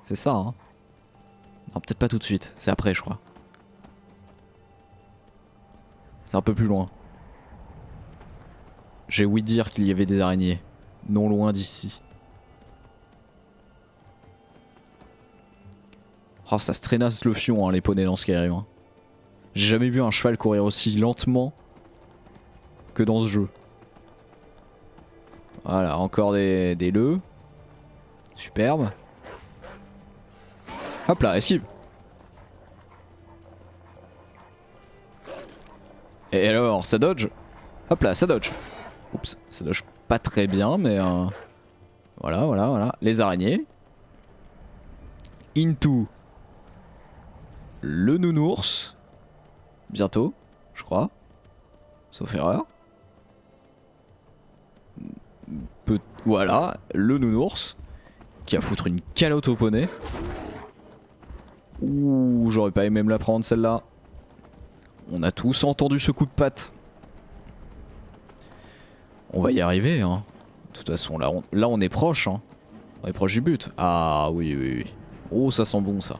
C'est ça, hein. Non, peut-être pas tout de suite. C'est après, je crois. C'est un peu plus loin. J'ai ouï dire qu'il y avait des araignées. Non loin d'ici. Oh, ça se traînasse le fion, hein, les poneys dans Skyrim. Hein. J'ai jamais vu un cheval courir aussi lentement que dans ce jeu. Voilà, encore des leux. Superbe. Hop là, esquive. Et alors, ça dodge. Hop là, ça dodge. Oups, ça dodge pas très bien, mais voilà, voilà, voilà. Les araignées. Into le nounours. Bientôt, je crois. Sauf erreur. Voilà, le nounours. Qui va foutre une calotte au poney. Ouh, j'aurais pas aimé me la prendre celle-là. On a tous entendu ce coup de patte. On va y arriver, hein. De toute façon, là on est proche, hein. On est proche du but. Ah oui, oui, oui. Oh, ça sent bon, ça.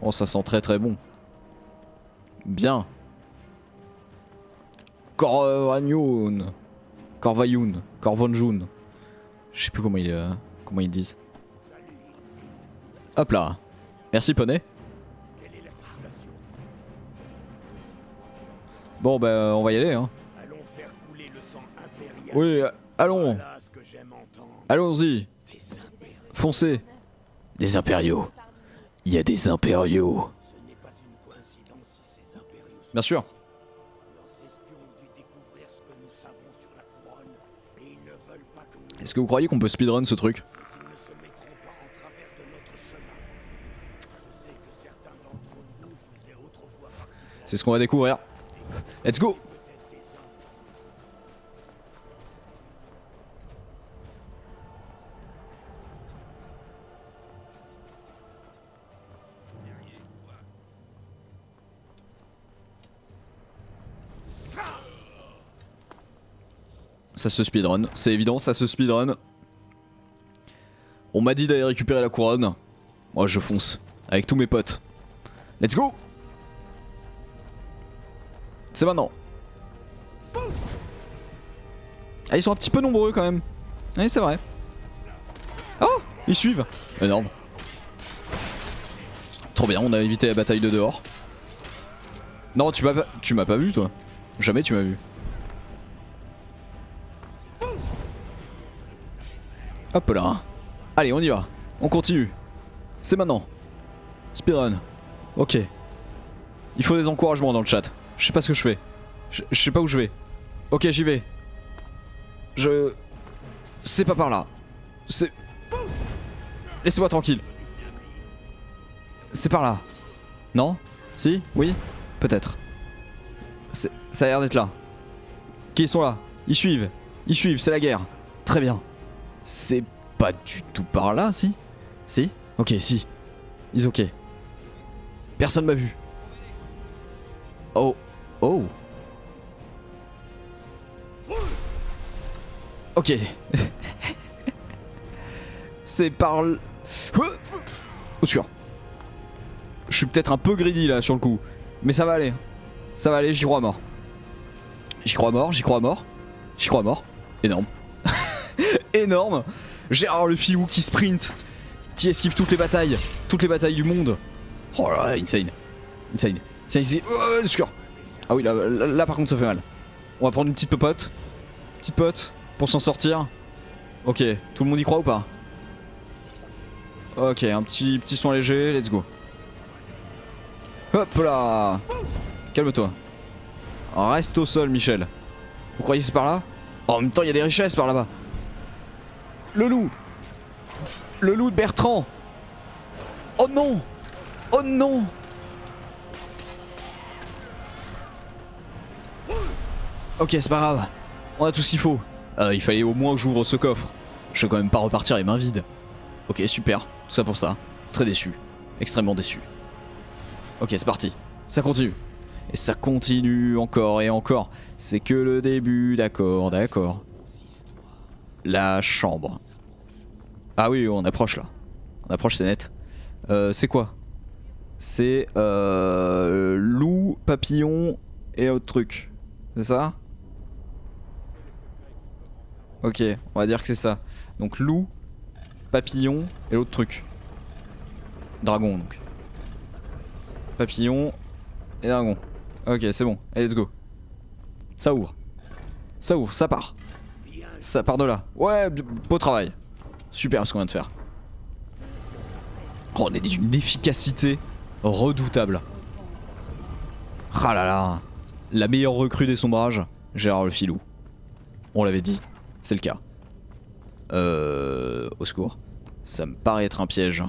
Oh, ça sent très très bon. Bien. Corvagnoun. Corvayoun. Corvonjoun. Je sais plus comment ils disent. Hop là. Merci, poney. Bon, bah, on va y aller, hein. Allons faire couler le sang impérial. Oui, allons. Voilà ce que j'aime entendre. Allons-y. Des impériaux. Foncez. Des impériaux. Il y a des impériaux. Ce n'est pas une coïncidence si ces impériaux sont Bien sûr. ici. Leurs espions ont dû découvrir ce que nous savons sur la couronne et ils ne veulent pas que nous... Est-ce que vous croyez qu'on peut speedrun ce truc? Mais ils ne se mettront pas en travers de notre chemin. Je sais que certains d'entre vous faisaient autrefois partie de C'est ce qu'on va découvrir. Let's go. peut-être des hommes. Ça se speedrun, c'est évident, ça se speedrun. On m'a dit d'aller récupérer la couronne. Moi je fonce, avec tous mes potes. Let's go. C'est maintenant. Ah, ils sont un petit peu nombreux quand même. Oui, c'est vrai. Oh, ils suivent. Énorme. Trop bien, on a évité la bataille de dehors. Non, tu m'as pas vu toi. Jamais tu m'as vu. Hop là. Allez, on y va. On continue. C'est maintenant. Speedrun. Ok. Il faut des encouragements dans le chat. Je sais pas ce que je fais. Je sais pas où je vais. Ok, j'y vais. C'est pas par là. C'est... Laissez-moi tranquille. C'est par là. Non? Si? Oui? Peut-être. Ça a l'air d'être là. Ok, ils sont là. Ils suivent. Ils suivent, c'est la guerre. Très bien. C'est pas du tout par là, si? Si? Ok, si. Ils ok. Personne m'a vu. Oh. Oh. Ok. C'est par... Au sûr. Je suis peut-être un peu greedy là sur le coup. Mais ça va aller. Ça va aller, j'y crois à mort. J'y crois à mort, j'y crois à mort. J'y crois à mort. Énorme. Énorme. J'ai le filou qui sprint. Qui esquive toutes les batailles. Toutes les batailles du monde. Oh là là, insane. Insane. Oh, sûr. Ah oui, là par contre ça fait mal. On va prendre une petite popote. Petite pote. Pour s'en sortir. Ok, tout le monde y croit ou pas? Ok, un petit soin léger, let's go. Hop là. Calme-toi. Reste au sol, Michel. Vous croyez que c'est par là? Oh, en même temps, il y a des richesses par là-bas. Le loup. Le loup de Bertrand. Oh non. Oh non. Ok, c'est pas grave. On a tout ce qu'il faut. Il fallait au moins que j'ouvre ce coffre. Je vais quand même pas repartir les mains vides. Ok, super. Tout ça pour ça. Très déçu. Extrêmement déçu. Ok, c'est parti. Ça continue. Et ça continue encore et encore. C'est que le début, d'accord, d'accord. La chambre. Ah oui, on approche là. On approche, c'est net. C'est quoi? C'est loup, papillon et autre truc. C'est ça? Ok, on va dire que c'est ça. Donc loup, papillon et l'autre truc. Dragon donc. Papillon et dragon. Ok, c'est bon. Allez, let's go. Ça ouvre. Ça ouvre, ça part. Ça part de là. Ouais, beau travail. Super ce qu'on vient de faire. Oh, on est d'une efficacité redoutable. Ah là là. La meilleure recrue des sombrages, Gérard le Filou. On l'avait dit, c'est le cas. Au secours. Ça me paraît être un piège.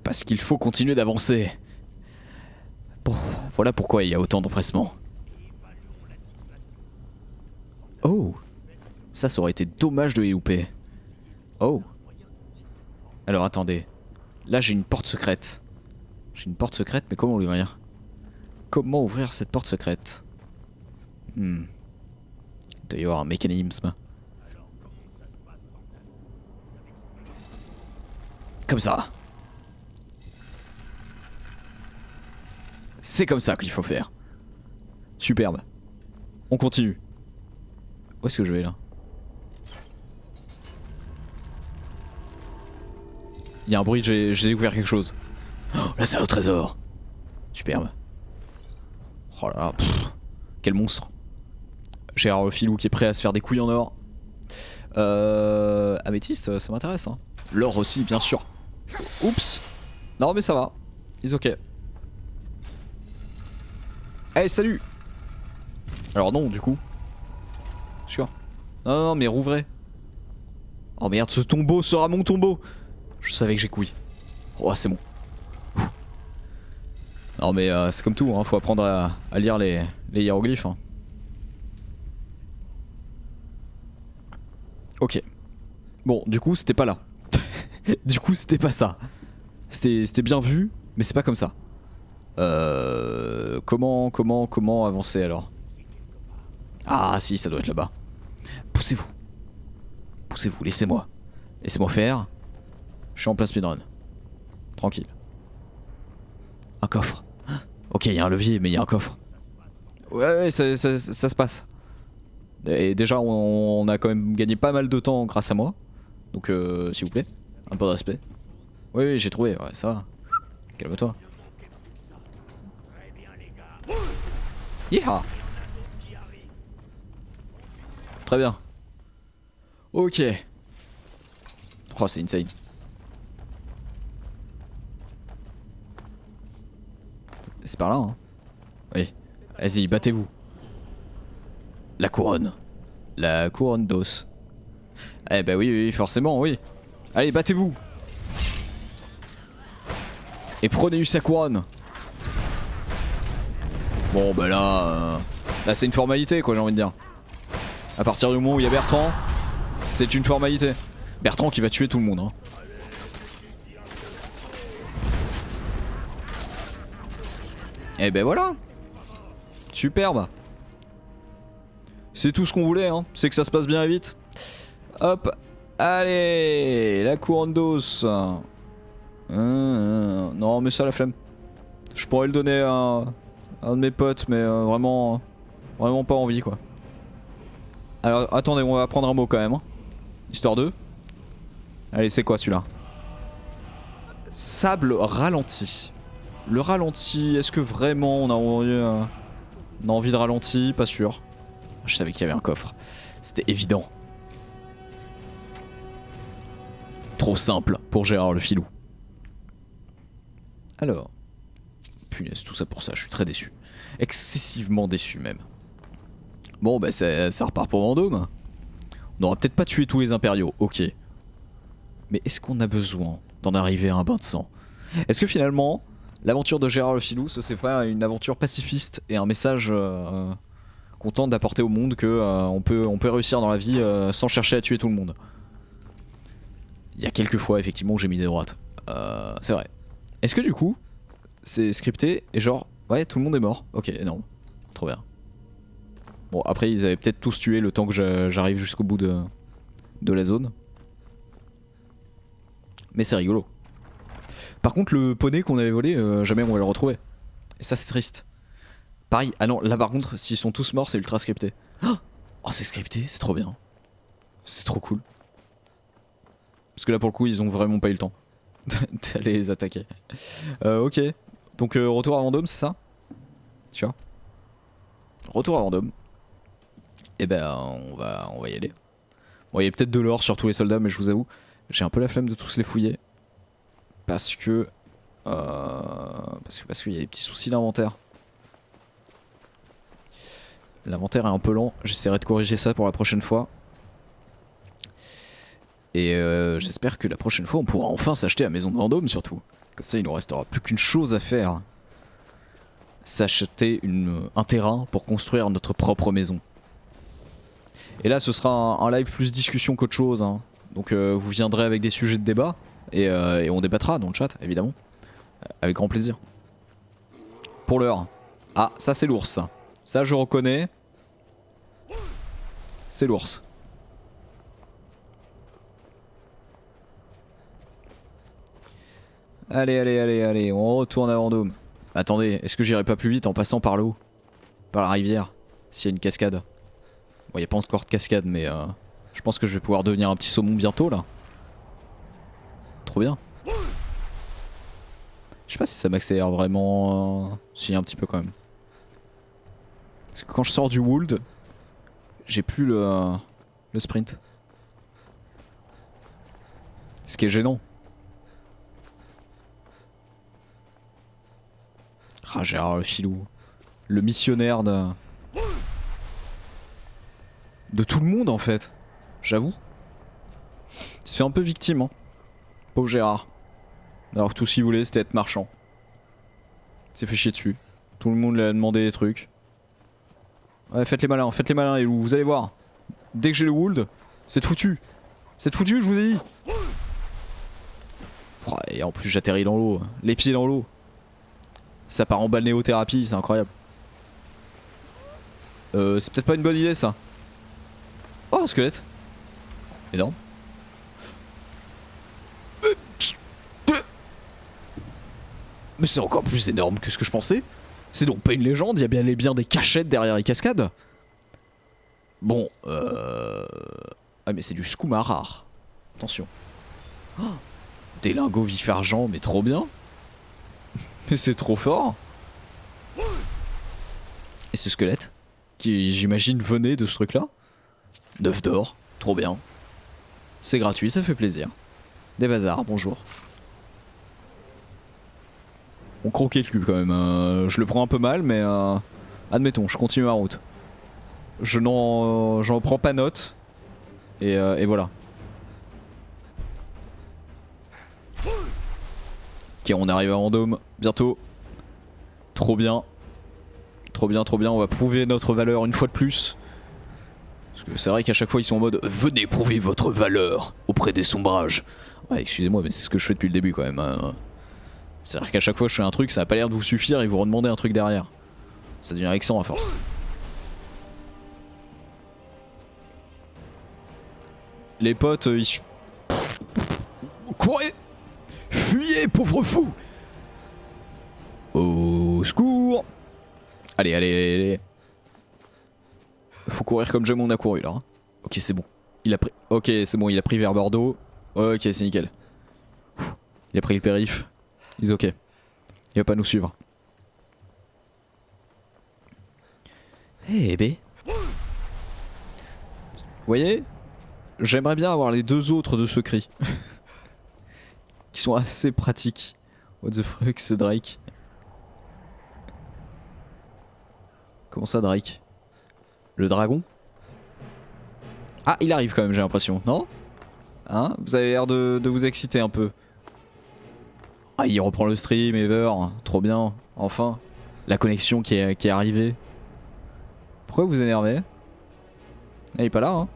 Parce qu'il faut continuer d'avancer. Bon, voilà pourquoi il y a autant d'empressement. Oh, ça aurait été dommage de les louper. Oh. Alors attendez. Là j'ai une porte secrète. J'ai une porte secrète, mais comment l'ouvrir? Comment ouvrir cette porte secrète? Il doit y avoir un mécanisme. Comme ça. C'est comme ça qu'il faut faire. Superbe. On continue. Où est-ce que je vais là? Il y a un bruit, j'ai découvert quelque chose. Oh, la salle au trésor. Superbe. Oh là là, quel monstre. Gérard le Filou qui est prêt à se faire des couilles en or. Améthyste, ça m'intéresse. Hein. L'or aussi, bien sûr. Oups. Non mais ça va. Ils ok. Hey, salut. Alors non, du coup. Sûr. Non, non, non, mais rouvrez. Oh merde, ce tombeau sera mon tombeau. Je savais que j'ai couilles. Oh, c'est bon. Ouh. Non mais c'est comme tout, hein, faut apprendre à lire les hiéroglyphes. Hein. Ok. Bon, du coup, c'était pas là. Du coup, c'était pas ça. C'était bien vu, mais c'est pas comme ça. Comment avancer alors? Ah si, ça doit être là-bas. Poussez-vous. Poussez-vous, laissez-moi. Laissez-moi faire. Je suis en plein speedrun. Tranquille. Un coffre. Ok, il y a un levier, mais il y a un coffre. Ouais, ça se passe. Et déjà, on a quand même gagné pas mal de temps grâce à moi. Donc, s'il vous plaît, un peu de respect. Oui, j'ai trouvé, ouais, ça va. Calme-toi. Yeeha. Très bien. Ok. Oh, c'est insane. C'est par là, hein. Oui. Vas-y, battez-vous. La couronne. La couronne d'os. Eh bah oui, forcément, oui. Allez, battez-vous. Et prenez-lui sa couronne. Bon bah là c'est une formalité quoi, j'ai envie de dire. À partir du moment où il y a Bertrand, c'est une formalité. Bertrand qui va tuer tout le monde, hein. Et ben voilà. Superbe. C'est tout ce qu'on voulait, hein. C'est que ça se passe bien et vite. Hop. Allez. La couronne d'os. Non mais ça la flemme. Je pourrais le donner à un de mes potes, mais vraiment pas envie quoi. Alors attendez, on va prendre un mot quand même, hein. Histoire de. Allez, c'est quoi celui-là? Sable ralenti. Le ralenti, est-ce que vraiment on a envie de ralenti? Pas sûr. Je savais qu'il y avait un coffre. C'était évident. Trop simple pour Gérard le Filou. Alors. Punaise, tout ça pour ça, je suis très déçu. Excessivement déçu même. Bon bah ça repart pour Vendôme. On n'aura peut-être pas tué tous les impériaux, ok. Mais est-ce qu'on a besoin d'en arriver à un bain de sang? Est-ce que finalement, l'aventure de Gérard le Filou, c'est pas une aventure pacifiste et un message qu'on tente d'apporter au monde que on peut réussir dans la vie sans chercher à tuer tout le monde? Il y a quelques fois effectivement où j'ai mis des droites. C'est vrai. Est-ce que du coup, c'est scripté et genre, ouais, tout le monde est mort. Ok, énorme. Trop bien. Bon, après, ils avaient peut-être tous tué le temps que j'arrive jusqu'au bout de la zone. Mais c'est rigolo. Par contre, le poney qu'on avait volé, jamais on va le retrouver. Et ça, c'est triste. Pareil, ah non, là par contre, s'ils sont tous morts, c'est ultra scripté. Oh, c'est scripté, c'est trop bien. C'est trop cool. Parce que là, pour le coup, ils ont vraiment pas eu le temps d'aller les attaquer. Ok. Donc, retour à Vendôme, c'est ça? Tu vois? Retour à Vendôme. Et ben, on va y aller. Bon, il y a peut-être de l'or sur tous les soldats, mais je vous avoue, j'ai un peu la flemme de tous les fouiller. Parce que qu'il y a des petits soucis d'inventaire. L'inventaire est un peu lent, j'essaierai de corriger ça pour la prochaine fois. Et j'espère que la prochaine fois on pourra enfin s'acheter la maison de Vendôme surtout. Comme ça il nous restera plus qu'une chose à faire. S'acheter un terrain pour construire notre propre maison. Et là ce sera un live plus discussion qu'autre chose hein. Donc vous viendrez avec des sujets de débat et on débattra dans le chat évidemment. Avec grand plaisir. Pour l'heure. Ah ça c'est l'ours ça. Ça je reconnais. C'est l'ours. Allez, on retourne à Vendôme. Attendez, est-ce que j'irai pas plus vite en passant par l'eau? Par la rivière? S'il y a une cascade. Bon, il n'y a pas encore de cascade, mais je pense que je vais pouvoir devenir un petit saumon bientôt là. Trop bien. Je sais pas si ça m'accélère vraiment. Si, un petit peu quand même. Parce que quand je sors du Wold, j'ai plus le sprint. Ce qui est gênant. Ah, Gérard le filou. Le missionnaire de tout le monde en fait. J'avoue. Il se fait un peu victime. Hein. Pauvre Gérard. Alors que tout ce qu'il voulait c'était être marchand. Il s'est fait chier dessus. Tout le monde lui a demandé des trucs. Ouais, faites les malins les loups, vous allez voir. Dès que j'ai le Wold, c'est foutu. C'est foutu, je vous ai dit. Et en plus j'atterris dans l'eau, les pieds dans l'eau. Ça part en balnéothérapie, c'est incroyable. C'est peut-être pas une bonne idée ça. Oh, un squelette. Énorme. Mais c'est encore plus énorme que ce que je pensais. C'est donc pas une légende, il y a bien des cachettes derrière les cascades. Bon, ah mais c'est du skouma rare. Attention. Oh, des lingots vif argent, mais trop bien. Mais c'est trop fort. Et ce squelette, qui j'imagine venait de ce truc là. 9 d'or, trop bien. C'est gratuit, ça fait plaisir. Des bazars, bonjour. On croquait le cul quand même, je le prends un peu mal mais admettons, je continue ma route. J'en prends pas note. Et voilà. Ok, on arrive à Vendôme, bientôt. Trop bien. Trop bien, on va prouver notre valeur une fois de plus. Parce que c'est vrai qu'à chaque fois ils sont en mode venez prouver votre valeur auprès des sombrages. Ouais, excusez-moi mais c'est ce que je fais depuis le début quand même. C'est-à-dire qu'à chaque fois que je fais un truc ça a pas l'air de vous suffire et vous redemandez un truc derrière. Ça devient vexant à force. Les potes ils... Courez! Fuyez pauvre fou! Au secours! Allez. Faut courir comme jamais on a couru là. Hein. Ok c'est bon. Il a pris... Ok c'est bon, il a pris vers Bordeaux. Ok c'est nickel. Il a pris le périph. Il est ok. Il va pas nous suivre. Eh bé. Vous voyez? J'aimerais bien avoir les deux autres de ce cri. Qui sont assez pratiques. What the fuck ce Drake? Comment ça Drake? Le dragon? Ah il arrive quand même j'ai l'impression, non? Hein? Vous avez l'air de vous exciter un peu. Ah il reprend le stream, Ever, trop bien, enfin. La connexion qui est arrivée. Pourquoi vous énervez? Ah, il est pas là hein?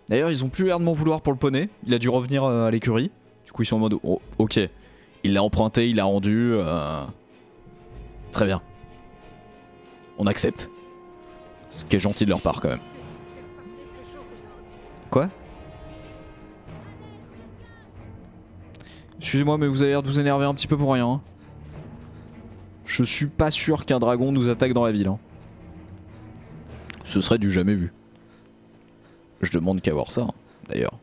D'ailleurs, ils ont plus l'air de m'en vouloir pour le poney. Il a dû revenir à l'écurie. Du coup, ils sont en mode oh, ok. Il l'a emprunté, il l'a rendu. Très bien. On accepte. Ce qui est gentil de leur part quand même. Quoi? Excusez-moi, mais vous avez l'air de vous énerver un petit peu pour rien. Hein. Je suis pas sûr qu'un dragon nous attaque dans la ville. Hein. Ce serait du jamais vu. Je demande qu'à voir ça, hein, d'ailleurs.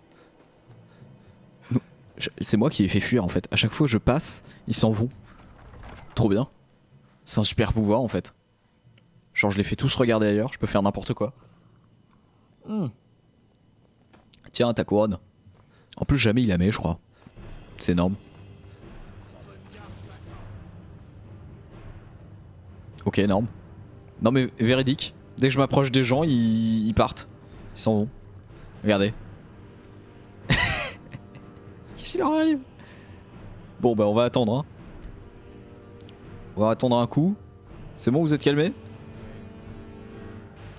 C'est moi qui les fais fuir en fait. À chaque fois que je passe, ils s'en vont. Trop bien. C'est un super pouvoir en fait. Genre je les fais tous regarder ailleurs, je peux faire n'importe quoi. Tiens, ta couronne. En plus jamais il la met je crois. C'est énorme. Ok, énorme. Non mais véridique. Dès que je m'approche des gens, ils partent. Ils s'en vont. Regardez. Qu'est-ce qu'il leur arrive? Bon bah on va attendre hein. On va attendre un coup. C'est bon, vous êtes calmés?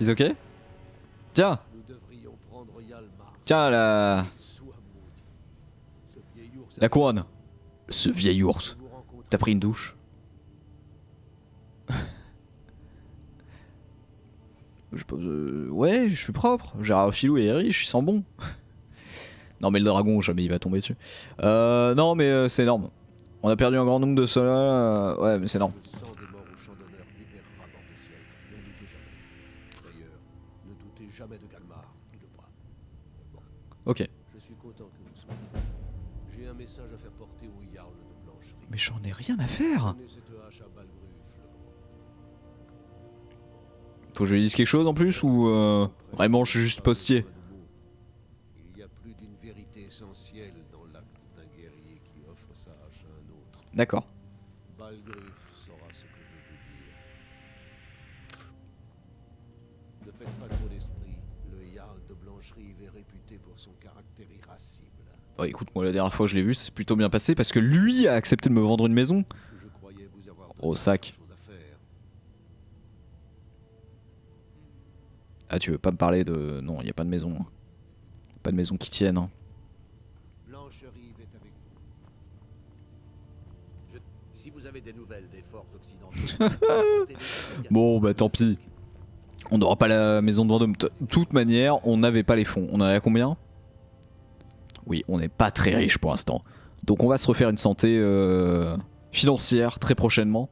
Ils ok? Tiens. Tiens la couronne. Ce vieil ours. T'as pris une douche? Ouais, je suis propre. Gérard Filou est riche, il sent bon. Non mais le dragon, jamais il va tomber dessus. Non mais c'est énorme. On a perdu un grand nombre de ceux-là. Ouais mais c'est énorme. Le sang des morts au champ d'honneur libérera Bordessiel. N'en doutez jamais. D'ailleurs, ne doutez jamais de Galmar ou de moi. Bon. Ok. Je suis content que vous soyez. J'ai un message à faire porter au Jarl de Blancherie. Mais j'en ai rien à faire. Donnez cette hache à Balgruf. Faut que je lui dise quelque chose en plus ou vraiment je suis juste postier? Il y a plus d'une vérité essentielle dans l'acte d'un guerrier qui offre sa hache à un autre. D'accord. Balgruf saura ce que je veux dire. Ne faites pas trop d'esprit. Le Jarl de Blancherie est réputé pour son caractère irascible. Oh, écoute, moi la dernière fois que je l'ai vu, c'est plutôt bien passé parce que lui a accepté de me vendre une maison. Je croyais vous avoir Au sac. chose à faire. Ah, tu veux pas me parler de... Non, il y a pas de maison. Hein. Pas de maison qui tienne. Hein. Blancherive est avec vous. Si vous avez des nouvelles des forces occidentales, Bon, bah tant pis. On n'aura pas la maison de Vendôme. De toute manière, on n'avait pas les fonds. On en avait à combien? Oui, on n'est pas très riche pour l'instant. Donc on va se refaire une santé financière très prochainement.